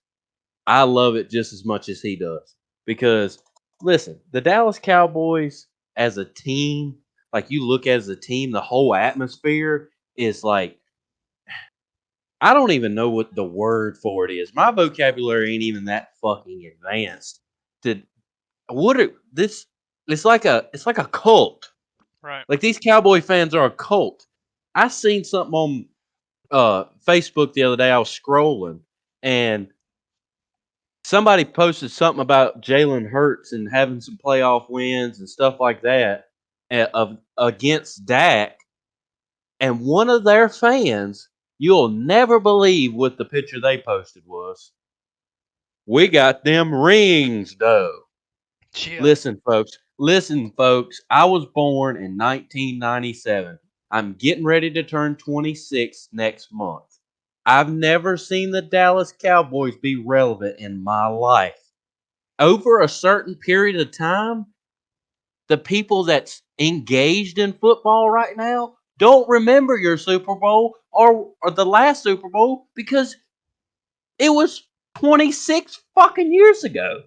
I love it just as much as he does. Because listen, the Dallas Cowboys as a team, like you look as a team, the whole atmosphere is like I don't even know what the word for it is. My vocabulary ain't even that fucking advanced. To what are this? It's like a cult. right. Like these Cowboy fans are a cult. I seen something on Facebook the other day. I was scrolling and somebody posted something about Jalen Hurts and having some playoff wins and stuff like that of against Dak. And one of their fans, you'll never believe what the picture they posted was. We got them rings, though. Yeah. Listen, folks. Listen, folks. I was born in 1997. I'm getting ready to turn 26 next month. I've never seen the Dallas Cowboys be relevant in my life. Over a certain period of time, the people that's engaged in football right now don't remember your Super Bowl or the last Super Bowl because it was 26 fucking years ago.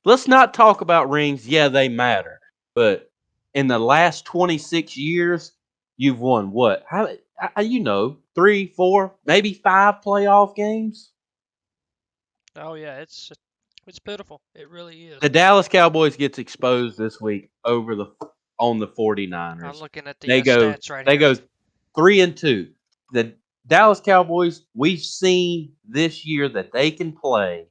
Let's not talk about rings. Yeah, they matter. But in the last 26 years, you've won what? You know, 3, 4, maybe 5 playoff games? Oh yeah, it's pitiful. It really is. The Dallas Cowboys gets exposed this week over the on the I'm 49ers. looking at the They go stats right they here. go 3-2. The Dallas Cowboys, we've seen this year that they can play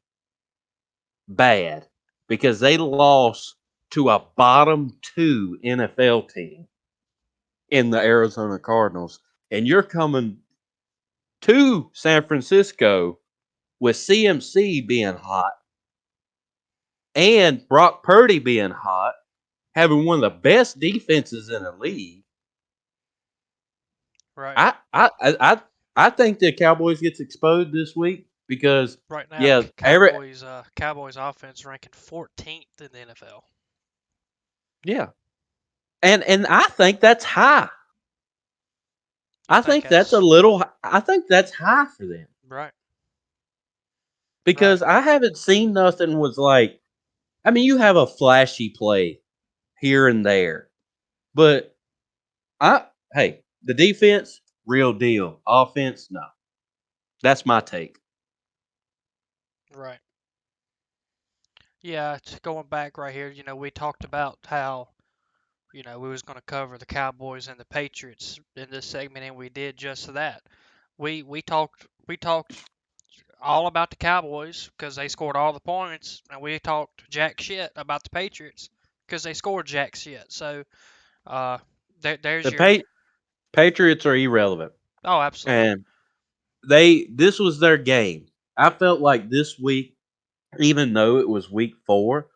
bad because they lost to a bottom 2 NFL team in the Arizona Cardinals. And you're coming to San Francisco with CMC being hot and Brock Purdy being hot, having one of the best defenses in the league. Right. I think the Cowboys gets exposed this week because Right now, yeah, Cowboys offense ranking 14th in the NFL. yeah, and I think that's high. You I think think that's a that's little. I think that's high for them right? Right. because I haven't seen nothing was like. I mean, you have a flashy play here and there, but I hey the defense real deal, offense no. That's my take. Right. Yeah, it's going back right here. We talked about how we was going to cover the Cowboys and the Patriots in this segment, and we did just that. We talked all about the Cowboys because they scored all the points, and we talked jack shit about the Patriots because they scored jack shit. So there's The your Patriots are irrelevant, oh, absolutely and this was their game. I felt like this week, even though it was week 4,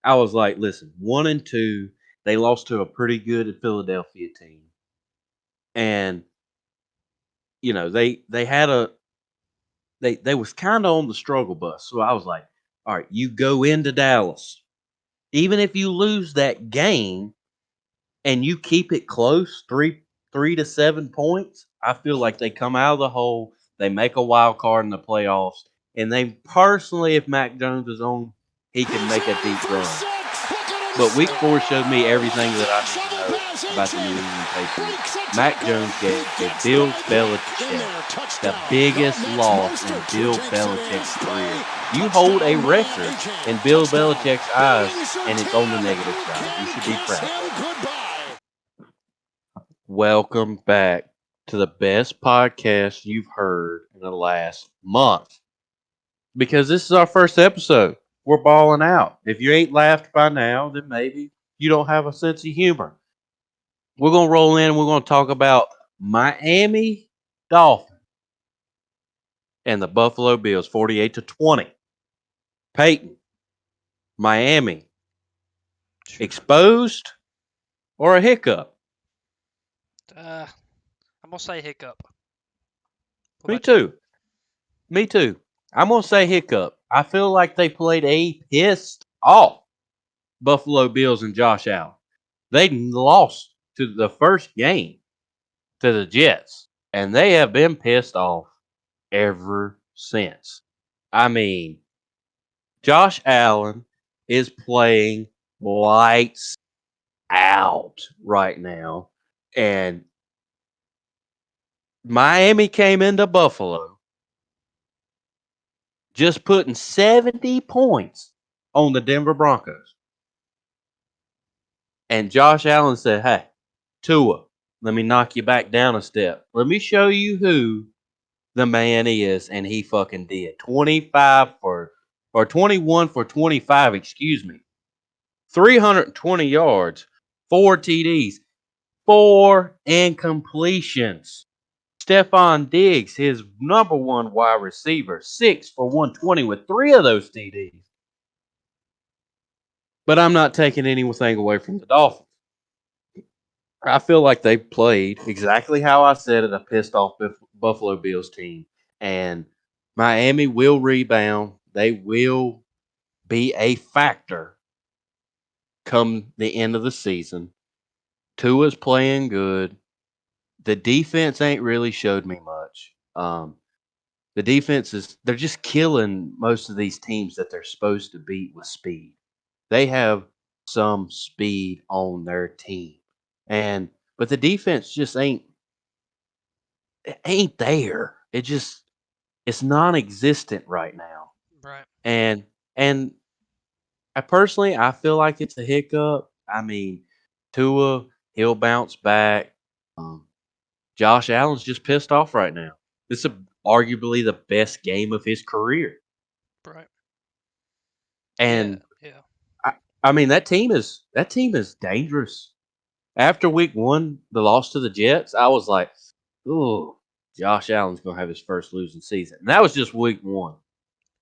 I was like, listen, 1-2, they lost to a pretty good Philadelphia team, and they had they was kind of on the struggle bus. So I was like, all right, you go into Dallas, even if you lose that game and you keep it close, 3 to 7 points, I feel like they come out of the hole, they make a wild card in the playoffs, and they personally, if Mac Jones is on, he can make a deep run. But week 4 showed me everything that I need to know about the New England Patriots. Mac Jones gave Bill Belichick the biggest loss in Bill Belichick's career. You hold a record in Bill Belichick's eyes, and it's on the negative side. You should be proud. Welcome back to the best podcast you've heard in the last month because this is our first episode. We're balling out. If you ain't laughed by now, then maybe you don't have a sense of humor. We're going to roll in and we're going to talk about Miami Dolphins and the Buffalo Bills 48-20. Peyton, Miami, exposed or a hiccup? I'm gonna say hiccup. What Me about you? too. Me too. I'm going to say hiccup. I feel like they played a pissed off Buffalo Bills and Josh Allen. They lost to the first game to the Jets, and they have been pissed off ever since. I mean, Josh Allen is playing lights out right now, and Miami came into Buffalo just putting 70 points on the Denver Broncos. And Josh Allen said, "Hey, Tua, let me knock you back down a step. Let me show you who the man is." And he fucking did. 21 for 25, excuse me. 320 yards, 4 TDs, 4 incompletions. Stephon Diggs, his number one wide receiver, 6 for 120 with 3 of those TDs. But I'm not taking anything away from the Dolphins. I feel like they played exactly how I said it, a pissed off Buffalo Bills team. And Miami will rebound. They will be a factor come the end of the season. Tua's playing good. The defense ain't really showed me much. The defense is they're just killing most of these teams that they're supposed to beat with speed. They have some speed on their team. And but the defense just ain't there. It's non-existent right now. Right. And I feel like it's a hiccup. I mean, Tua, he'll bounce back. Um, Josh Allen's just pissed off right now. This is arguably the best game of his career. Right. Yeah. And Yeah. I, I mean that team is dangerous. After week one, the loss to the Jets, I was like, "Ooh, Josh Allen's gonna have his first losing season." And that was just week one.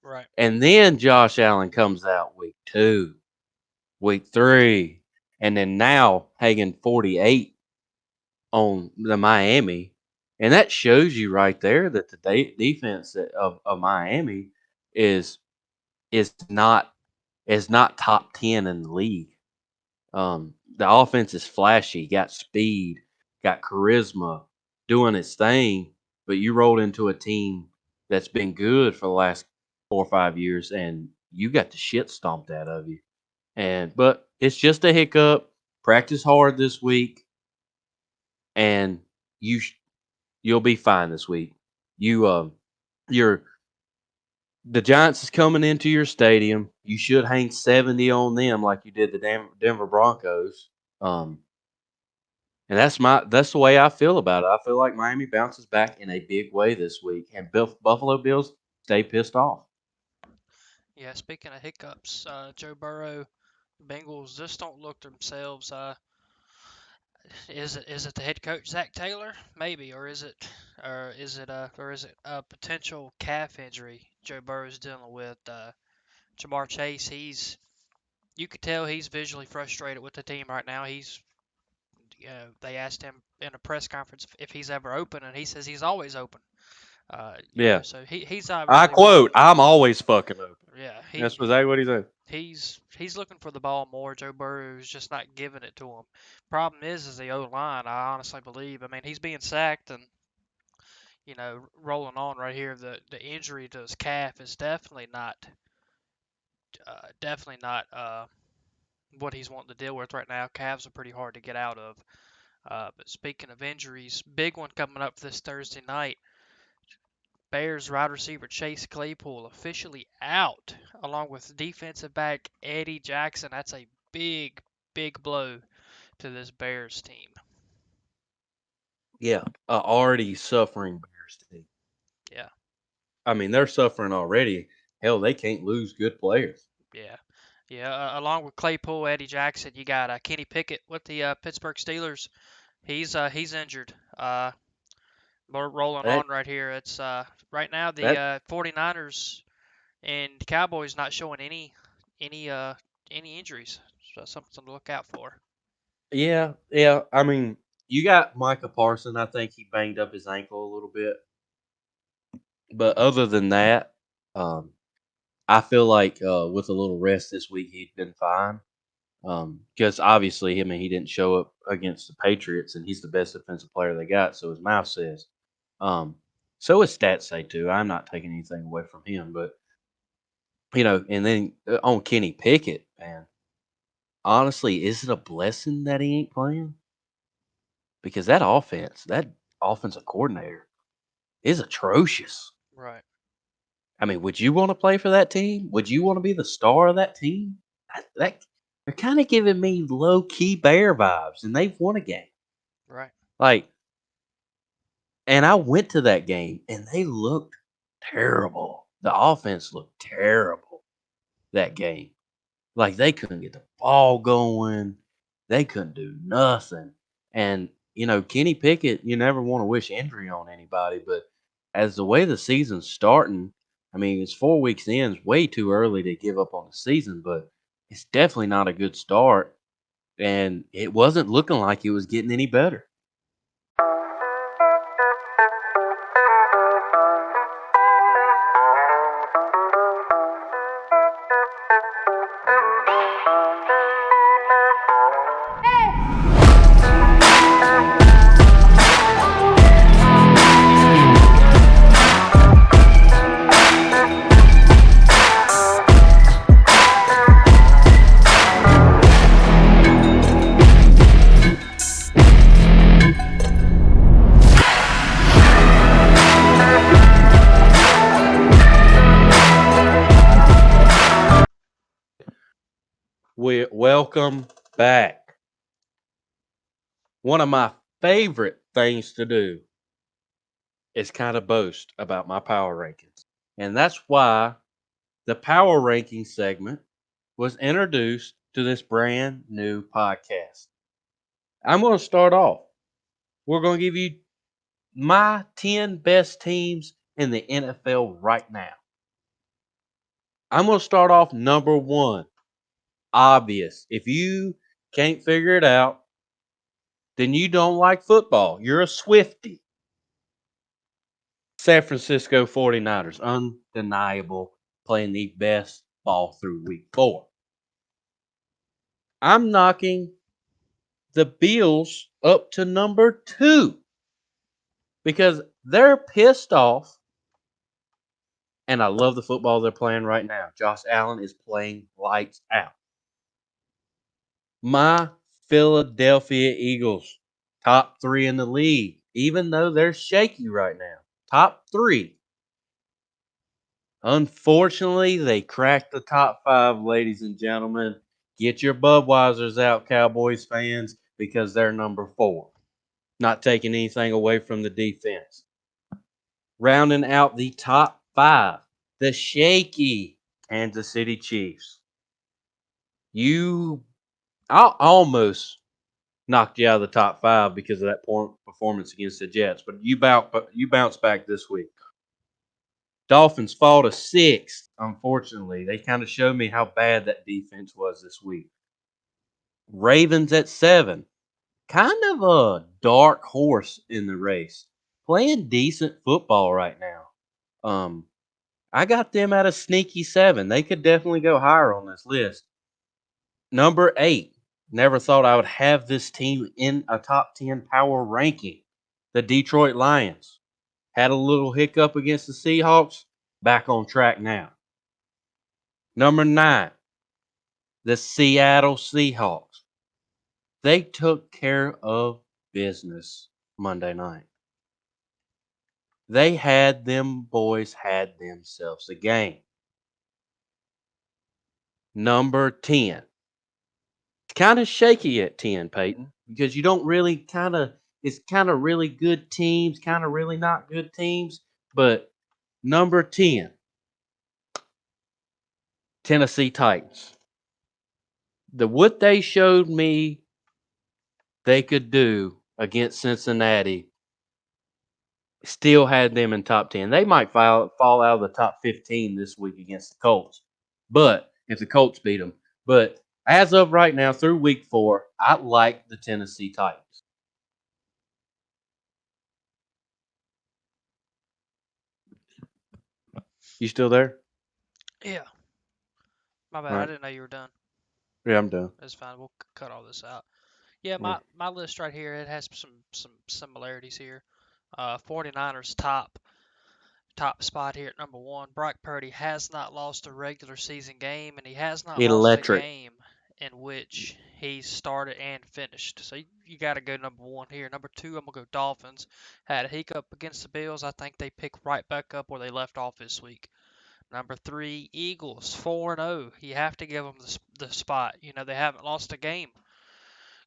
Right. And then Josh Allen comes out week two, week three, and then now hanging 48 on the Miami. And that shows you right there that the defense of Miami is is not is not top 10 in the league. The offense is flashy, got speed, got charisma, doing its thing. But you rolled into a team that's been good for the last 4 or 5 years, and you got the shit stomped out of you. But it's just a hiccup. Practice hard this week, and you'll be fine this week. You're the Giants is coming into your stadium. You should hang 70 on them like you did the Denver Broncos. Um, and that's the way I feel about it. I feel like Miami bounces back in a big way this week, and Buffalo Bills stay pissed off. Yeah. Speaking of hiccups, Joe Burrow, Bengals just don't look themselves. Is it the head coach Zach Taylor? Maybe, or is it a potential calf injury Joe Burrow's dealing with? Jamar Chase, you could tell he's visually frustrated with the team right now. They asked him in a press conference if he's ever open, and he says he's always open. Yeah. So he's not I really wanting. quote, "I'm always fucking open." Yeah, That's exactly what he said. he's looking for the ball more. Joe Burrow's just not giving it to him. Problem is the O line. I honestly believe. I mean, he's being sacked and rolling on right here. The injury to his calf is definitely not what he's wanting to deal with right now. Calves are pretty hard to get out of. But speaking of injuries, big one coming up this Thursday night. Bears wide receiver Chase Claypool officially out, along with defensive back Eddie Jackson. That's a big, big blow to this Bears team. Yeah, already suffering Bears team. Yeah, I mean, they're suffering already. Hell, they can't lose good players. yeah, yeah. Along with Claypool, Eddie Jackson, you got Kenny Pickett with the Pittsburgh Steelers. He's injured. We're rolling That on right here. It's right now the that 49ers and the Cowboys not showing any uh any injuries. So something to look out for. yeah. I mean, you got Micah Parson. I think he banged up his ankle a little bit, but other than that, um, I feel like with a little rest this week, he'd been fine. Because obviously, I mean, he didn't show up against the Patriots, and he's the best defensive player they got. So his mouth says. Um, so his stats say too. I'm not taking anything away from him, but and then on Kenny Pickett, man, honestly, is it a blessing that he ain't playing? Because that offensive coordinator is atrocious. Right, I mean, would you want to play for that team? Would you want to be the star of that team? That they're kind of giving me low key Bear vibes, and they've won a game. right, Like, and I went to that game, and they looked terrible. The offense looked terrible that game. Like they couldn't get the ball going. They couldn't do nothing. And Kenny Pickett, you never want to wish injury on anybody, but as the way the season's starting, I mean, it's 4 weeks in, it's way too early to give up on the season, but it's definitely not a good start. And it wasn't looking like it was getting any better. Welcome back. One of my favorite things to do is kind of boast about my power rankings. And that's why the power ranking segment was introduced to this brand new podcast. I'm going to start off. We're going to give you my 10 best teams in the NFL right now. I'm going to start off number one. Obvious. If you can't figure it out, then you don't like football. You're a Swiftie. San Francisco 49ers, undeniable, playing the best ball through week 4. I'm knocking the Bills up to number 2 because they're pissed off, and I love the football they're playing right now. Josh Allen is playing lights out. My Philadelphia Eagles, top 3 in the league, even though they're shaky right now. Top 3. Unfortunately, they cracked the top 5, ladies and gentlemen. Get your Budweisers out, Cowboys fans, because they're number 4. Not taking anything away from the defense. Rounding out the top 5, the shaky Kansas City Chiefs. I almost knocked you out of the top 5 because of that poor performance against the Jets, but you bounced back this week. Dolphins fall to 6th, unfortunately. They kind of showed me how bad that defense was this week. Ravens at 7. Kind of a dark horse in the race. Playing decent football right now. I got them at a sneaky 7. They could definitely go higher on this list. Number 8. Never thought I would have this team in a top 10 power ranking. The Detroit Lions. Had a little hiccup against the Seahawks. Back on track now. Number 9, the Seattle Seahawks. They took care of business Monday night. They had themselves a game. Number 10. It's kind of shaky at 10, Peyton, because you don't really kind of it's kind of really good teams, kind of really not good teams. But number 10, Tennessee Titans. What they showed me they could do against Cincinnati still had them in top 10. They might fall out of the top 15 this week against the Colts. But if the Colts beat them. But as of right now, through week 4, I like the Tennessee Titans. You still there? Yeah. My All bad. I right. didn't know you were done. Yeah, I'm done. That's fine. We'll cut all this out. Yeah, Yeah. my list right here, it has some similarities here. 49ers top spot here at number 1. Brock Purdy has not lost a regular season game, and he has not lost a Electric. game in which he started and finished. So you got to go number 1 here. Number 2, I'm going to go Dolphins. Had a hiccup against the Bills. I think they pick right back up where they left off this week. Number 3, Eagles, 4-0. You have to give them the spot. You know, they haven't lost a game.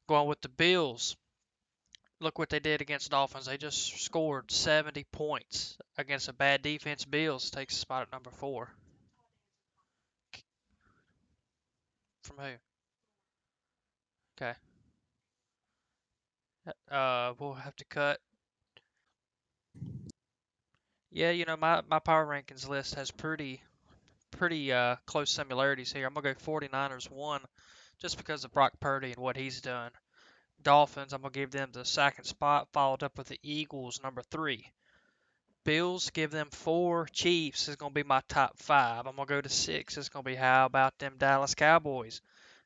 Going with the Bills, look what they did against Dolphins. They just scored 70 points against a bad defense. Bills takes a spot at number 4. From who? Okay. We'll have to cut. Yeah, you know, my power rankings list has pretty close similarities here. I'm gonna go 49ers 1 just because of Brock Purdy and what he's done. Dolphins, I'm gonna give them the second spot, followed up with the Eagles, number 3. Bills, give them 4. Chiefs is going to be my top 5. I'm going to go to 6. It's going to be how about them Dallas Cowboys,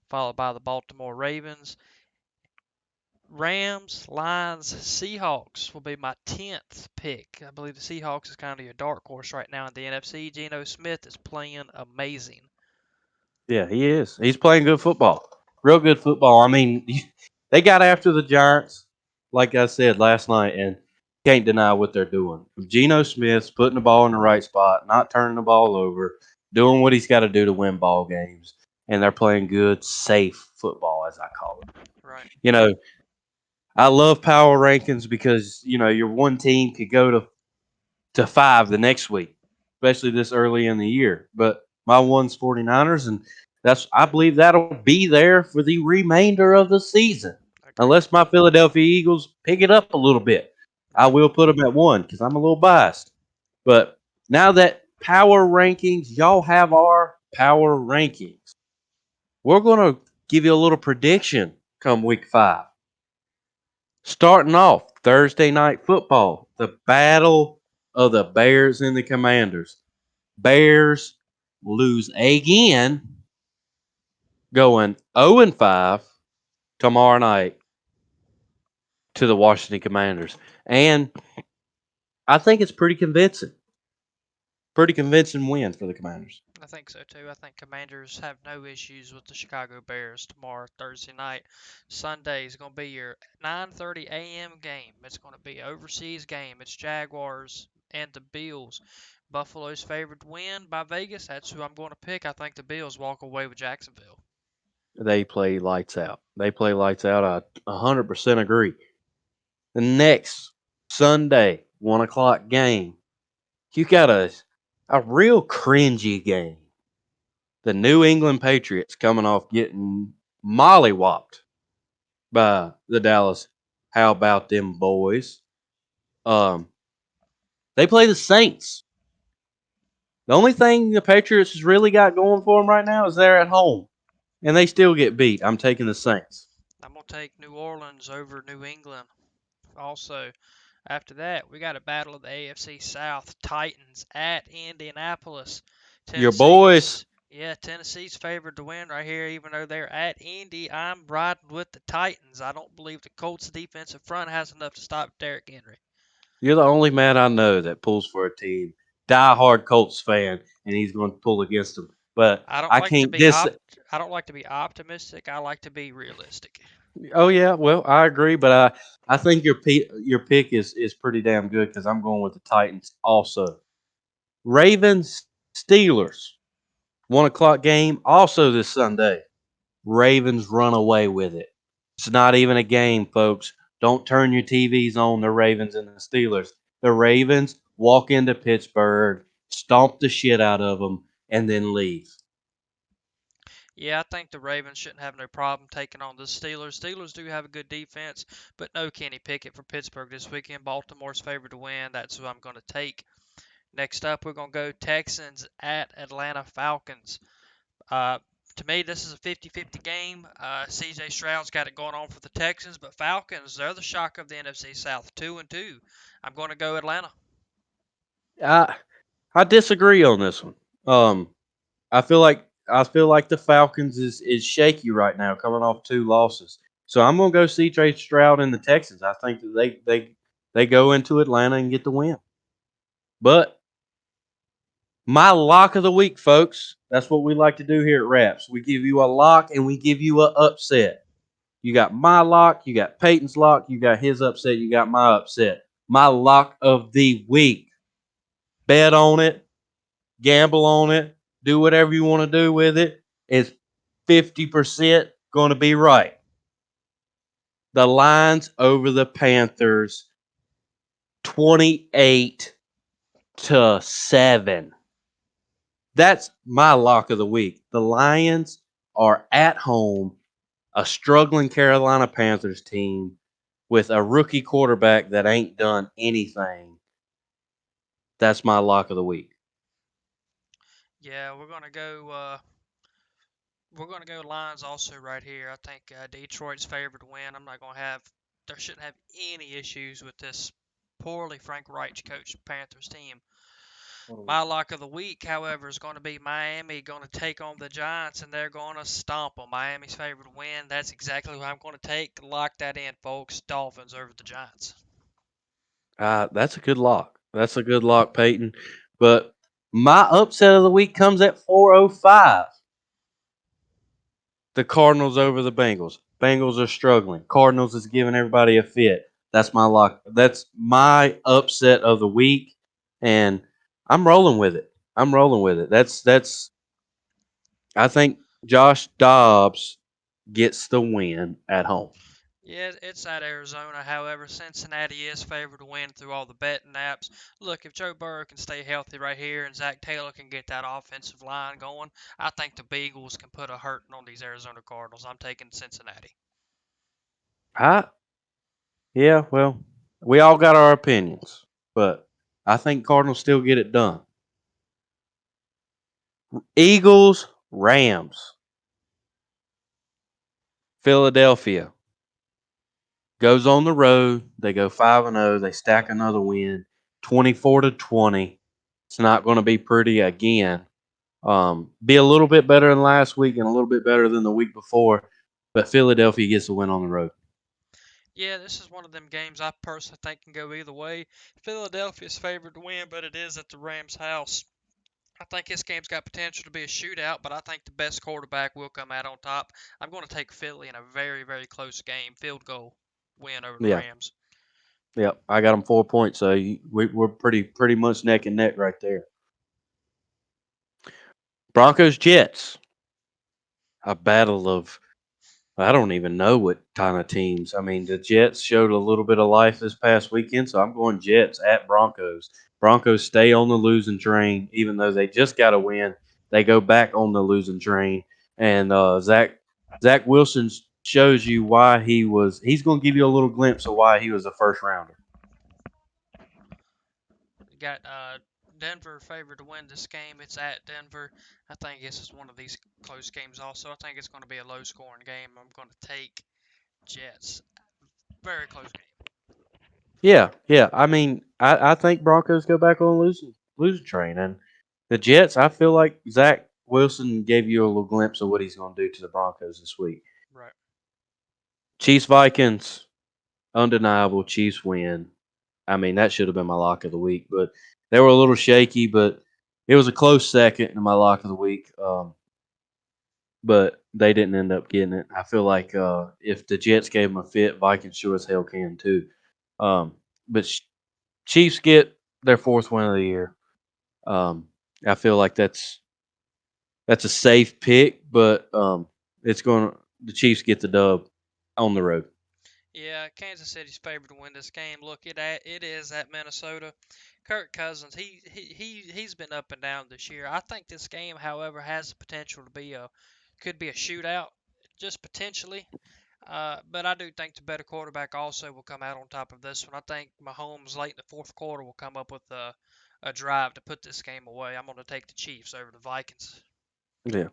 followed by the Baltimore Ravens. Rams, Lions, Seahawks will be my 10th pick. I believe the Seahawks is kind of your dark horse right now in the NFC. Geno Smith is playing amazing. Yeah, he is. He's playing good football. Real good football. I mean, they got after the Giants, like I said last night, and can't deny what they're doing. Geno Smith's putting the ball in the right spot, not turning the ball over, doing what he's got to do to win ball games, and they're playing good, safe football, as I call it. Right. You know, I love power rankings because your one team could go to 5 the next week, especially this early in the year. But my one's 49ers, and I believe that'll be there for the remainder of the season. Agreed. Unless my Philadelphia Eagles pick it up a little bit. I Right. will put them at 1 because I'm a little biased. But now that power rankings, y'all have our power rankings. We're going to give you a little prediction come week 5. Starting off Thursday night football, the battle of the Bears and the Commanders. Bears lose again, going 0-5 tomorrow night to the Washington Commanders. And I think it's pretty convincing. Pretty convincing win for the Commanders. I think so too. I think Commanders have no issues with the Chicago Bears tomorrow, Thursday night. Sunday is going to be your 9:30 a.m. game. It's going to be an overseas game. It's Jaguars and the Bills. Buffalo's favored to win by Vegas. That's who I'm going to pick. I think the Bills walk away with Jacksonville. They play lights out. They play lights out. I 100% agree. The next Sunday, 1 o'clock game, you got a real cringy game. The New England Patriots coming off getting mollywopped by the Dallas. How about them boys? Um, they play the Saints. The only thing the Patriots has really got going for them right now is they're at home, and they still get beat. I'm taking the Saints. I'm going to take New Orleans over New England. Also, after that, we got a battle of the AFC South. Titans at Indianapolis. Your boys. Tennessee's favored to win right here, even though they're at Indy. I'm riding with the Titans. I don't believe the Colts' defensive front has enough to stop Derrick Henry. You're the only man I know that pulls for a team. Die-hard Colts fan, and he's going to pull against them. But I don't I like to can't be I don't like to be optimistic. I like to be realistic. Oh yeah, well I agree, but I think your pick is pretty damn good because I'm going with the Titans also. Ravens Steelers 1 o'clock game also this Sunday. Ravens run away with it. It's not even a game, folks. Don't turn your TVs on the Ravens and the Steelers. The Ravens walk into Pittsburgh, stomp the shit out of them, and then leave. Yeah, I think the Ravens shouldn't have no problem taking on the Steelers. Steelers do have a good defense, but no Kenny Pickett for Pittsburgh this weekend. Baltimore's favored to win. That's who I'm going to take. Next up, we're going to go Texans at Atlanta Falcons. Uh, to me, this is a 50-50 game. CJ Stroud's got it going on for the Texans, but Falcons, they're the shock of the NFC South, 2-2. I'm going to go Atlanta. I I disagree on this one. Um, I feel like the Falcons is shaky right now, coming off 2 losses. So I'm gonna go C.J. Stroud and the Texans. I think that they go into Atlanta and get the win. But my lock of the week, folks. That's what we like to do here at Raps. We give you a lock and we give you a upset. You got my lock, you got Peyton's lock, you got his upset, you got my upset. My lock of the week. Bet on it, gamble on it, do whatever you want to do with it. It's 50% going to be right. The Lions over the Panthers 28-7. That's my lock of the week. The Lions are at home, a struggling Carolina Panthers team with a rookie quarterback that ain't done anything. That's my lock of the week. Yeah, we're gonna go Lions also right here. I think Detroit's favored to win. I'm not gonna have there shouldn't have any issues with this poorly Frank Reich coached Panthers team. My lock of the week, however, is going to be Miami going to take on the Giants, and they're going to stomp them. Miami's favored to win. That's exactly who I'm going to take. Lock that in, folks. Dolphins over the Giants. That's a good lock. That's a good lock, Peyton. But my upset of the week comes at 4:05. The Cardinals over the Bengals. Bengals are struggling. Cardinals is giving everybody a fit. That's my lock. That's my upset of the week, and I'm rolling with it. I'm rolling with it. That's. I think Josh Dobbs gets the win at home. Yeah, it's at Arizona. However, Cincinnati is favored to win through all the betting apps. Look, if Joe Burrow can stay healthy right here and Zach Taylor can get that offensive line going, I think the Beagles can put a hurting on these Arizona Cardinals. I'm taking Cincinnati. I Yeah, well, we all got our opinions, but I think Cardinals still get it done. Eagles, Rams, Philadelphia goes on the road. They go 5-0. They stack another win, 24-20. It's not going to be pretty again. Be a little bit better than last week and a little bit better than the week before, but Philadelphia gets the win on the road. Yeah, this is one of them games I personally think can go either way. Philadelphia's favored to win, but it is at the Rams' house. I think this game's got potential to be a shootout, but I think the best quarterback will come out on top. I'm going to take Philly in a very, very close game. Field goal win over the Yeah, Rams. yeah. I got them 4 points, so we're pretty much neck and neck right there. Broncos, Jets, a battle of I don't even know what kind of teams. I mean, the Jets showed a little bit of life this past weekend, so I'm going Jets at Broncos. Broncos stay on the losing train, even though they just got a win. They go back on the losing train, and Zach Wilson shows you why he was. He's going to give you a little glimpse of why he was a first rounder. We got Denver favored to win this game. It's at Denver. I think this is one of these close games also. I think it's going to be a low scoring game. I'm going to take Jets. Very close game. Yeah, yeah. I mean, I think Broncos go back on the losing train, and the Jets. I feel like Zach Wilson gave you a little glimpse of what he's going to do to the Broncos this week. Right. Chiefs Vikings, undeniable Chiefs win. I mean, that should have been my lock of the week, but they were a little shaky, but it was a close second in my lock of the week. But they didn't end up getting it. I feel like if the Jets gave them a fit, Vikings sure as hell can too. But Chiefs get their fourth win of the year. Um, I feel like that's a safe pick, but it's going to the Chiefs get the dub on the road. Yeah, Kansas City's favored to win this game. Look, it is at Minnesota. Kirk Cousins, he's been up and down this year. I think this game, however, has the potential to be a could be a shootout, just potentially. But I do think the better quarterback also will come out on top of this one. I think Mahomes late in the fourth quarter will come up with a drive to put this game away. I'm going to take the Chiefs over the Vikings. Yeah.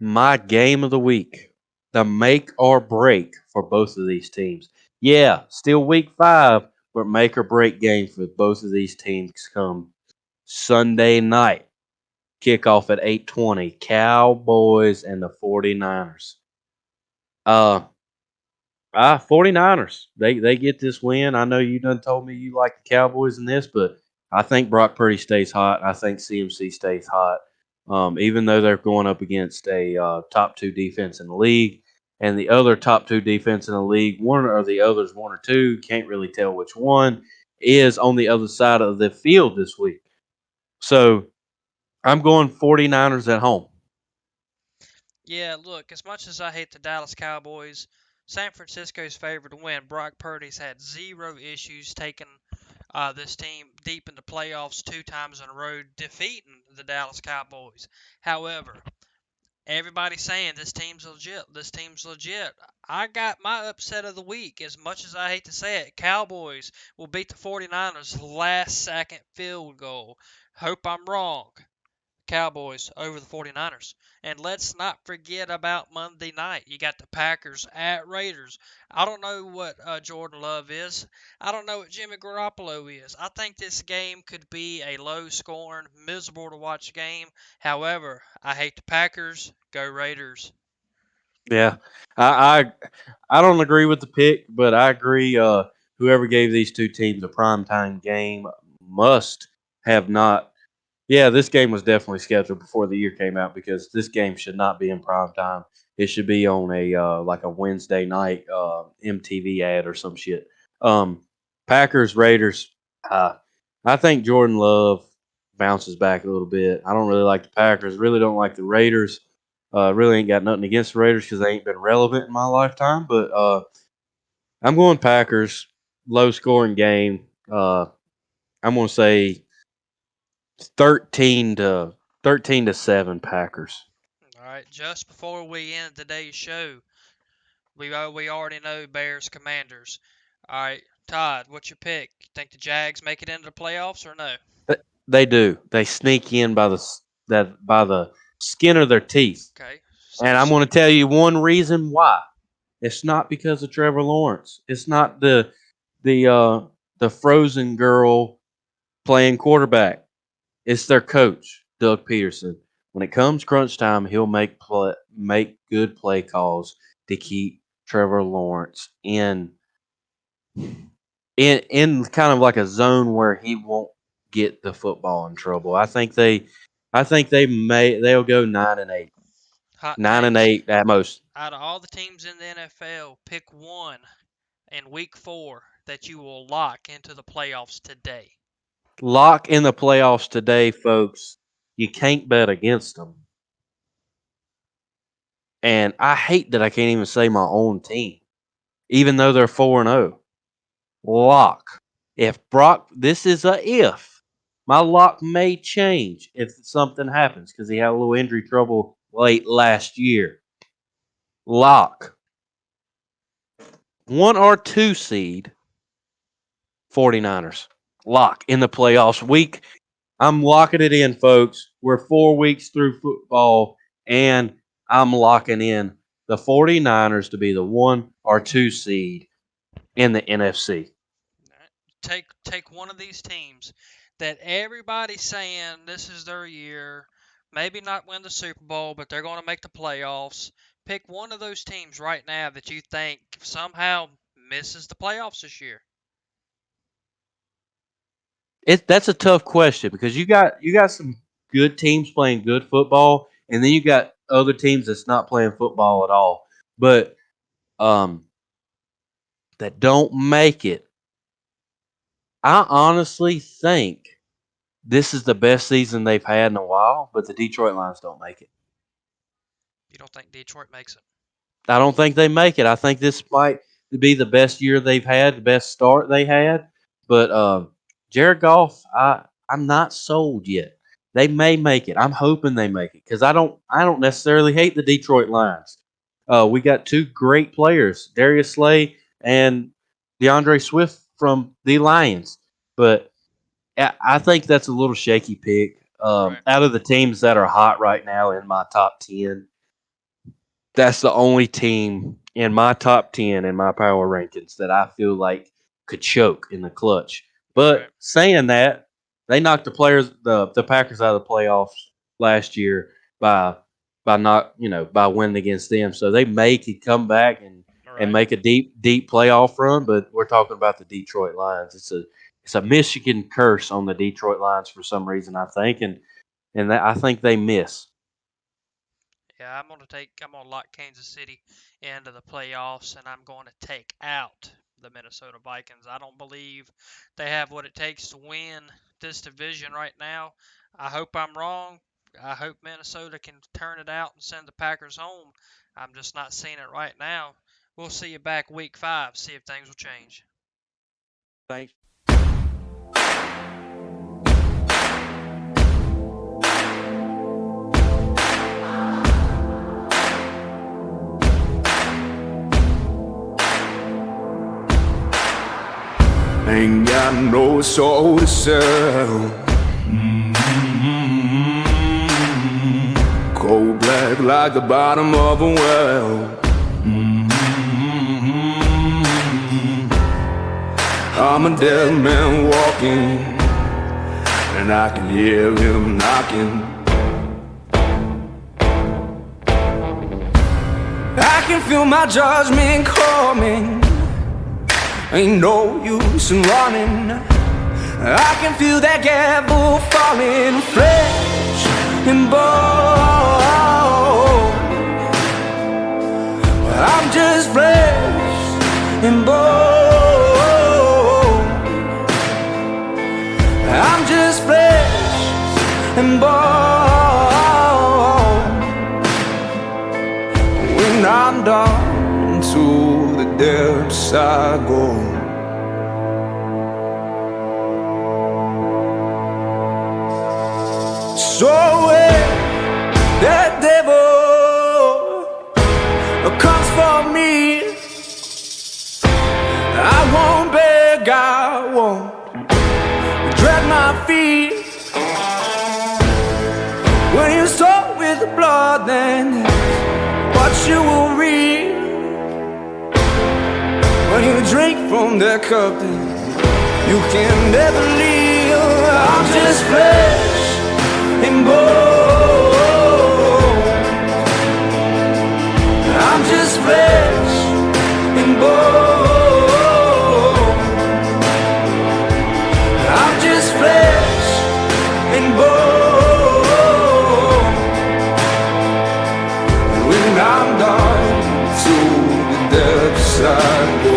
My game of the week, the make or break for both of these teams. Yeah, still week 5, but make or break game for both of these teams come Sunday night. Kickoff at 8:20. Cowboys and the 49ers. Uh 49ers. They get this win. I know you done told me you like the Cowboys in this, but I think Brock Purdy stays hot. I think CMC stays hot. Even though they're going up against a top 2 defense in the league, and the other top 2 defense in the league, one or the others, one or two, can't really tell which one, is on the other side of the field this week. So I'm going 49ers at home. Yeah, look, as much as I hate the Dallas Cowboys, San Francisco's favored to win. Brock Purdy's had zero issues taking this team deep into playoffs 2 times in a row, defeating the Dallas Cowboys. However, everybody's saying this team's legit. This team's legit. I got my upset of the week. As much as I hate to say it, Cowboys will beat the 49ers last second field goal. Hope I'm wrong. Cowboys over the 49ers. And let's not forget about Monday night. You got the Packers at Raiders. I don't know what Jordan Love is. I don't know what Jimmy Garoppolo is. I think this game could be a low scoring, miserable to watch game. However, I hate the Packers. Go Raiders. Yeah, I don't agree with the pick, but I agree. Whoever gave these two teams a primetime game must have not. Yeah, this game was definitely scheduled before the year came out because this game should not be in prime time. It should be on a like a Wednesday night MTV ad or some shit. Um, Packers Raiders. Uh, I think Jordan Love bounces back a little bit. I don't really like the Packers. Really don't like the Raiders. Really ain't got nothing against the Raiders because they ain't been relevant in my lifetime. But I'm going Packers. Low scoring game. I'm going to say 13 to 7 Packers. All right, just before we end today's show, we already know Bears Commanders. All right, Todd, what's your pick? You think the Jags make it into the playoffs or no? They do. They sneak in by the skin of their teeth. Okay, so And I'm going to tell you one reason why. It's not because of Trevor Lawrence. It's not the the frozen girl playing quarterback. It's their coach, Doug Peterson. When it comes crunch time, he'll make good play calls to keep Trevor Lawrence in kind of like a zone where he won't get the football in trouble. They'll go 9-8. hot Nine and take. eight at most. Out of all the teams in the NFL, pick one in Week 4 that you will lock into the playoffs today. Lock in the playoffs today, folks. You can't bet against them. And I hate that I can't even say my own team, even though they're 4-0. Lock. If Brock, this is a if. My lock may change if something happens because he had a little injury trouble late last year. Lock. 1 or 2 seed 49ers. Lock in the playoffs. I'm locking it in, folks. We're 4 weeks through football, and I'm locking in the 49ers to be the 1 or 2 seed in the NFC. Take one of these teams that everybody's saying this is their year. Maybe not win the Super Bowl, but they're going to make the playoffs. Pick one of those teams right now that you think somehow misses the playoffs this year. That's a tough question because you got some good teams playing good football, and then you got other teams that's not playing football at all, but um, that don't make it. I honestly think this is the best season they've had in a while, but the Detroit Lions don't make it. You don't think Detroit makes it? I don't think they make it. I think this might. be the best year they've had, the best start they had. But Jared Goff, I'm not sold yet. They may make it. I'm hoping they make it because I don't necessarily hate the Detroit Lions. We got two great players, Darius Slay and DeAndre Swift from the Lions. But I think that's a little shaky pick. Right. Out of the teams that are hot right now in my top 10, that's the only team in my top 10 in my power rankings that I feel like could choke in the clutch. Right. But saying that, they knocked the Packers out of the playoffs last year by not by winning against them. So they may could come back and Right. make a deep playoff run. But we're talking about the Detroit Lions. It's a Michigan curse on the Detroit Lions for some reason, I think, and I think they miss. Yeah, I'm gonna lock Kansas City into the playoffs, and I'm going to take out the Minnesota Vikings. I don't believe they have what it takes to win this division right now. I hope I'm wrong. I hope Minnesota can turn it out and send the Packers home. I'm just not seeing it right now. We'll see you back week 5, see if things will change. Thanks. Ain't got no soul to sell. Cold black like the bottom of a well. I'm a dead man walking, and I can hear him knocking. I can feel my judgment coming. Ain't no use in running. I can feel that gavel falling, flesh and bone. I'm just flesh and bone. I'm just flesh and bone. When I'm done, to the depths I go. So when that devil comes for me, I won't beg, I won't drag my feet. When you start with the blood, then what you will read. When you drink from that cup, then you can never leave. I'm just flesh and bone. I'm just flesh and bone. I'm just flesh and bone. When I'm done, to the depths I go.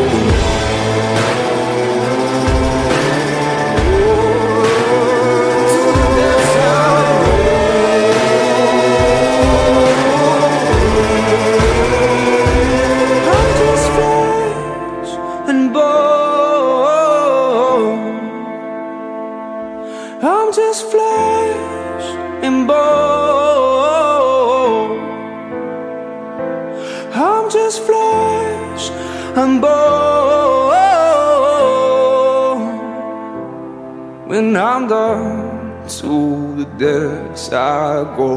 I'm just flesh and bone. I'm just flesh and bone. When I'm done, to the depths I go.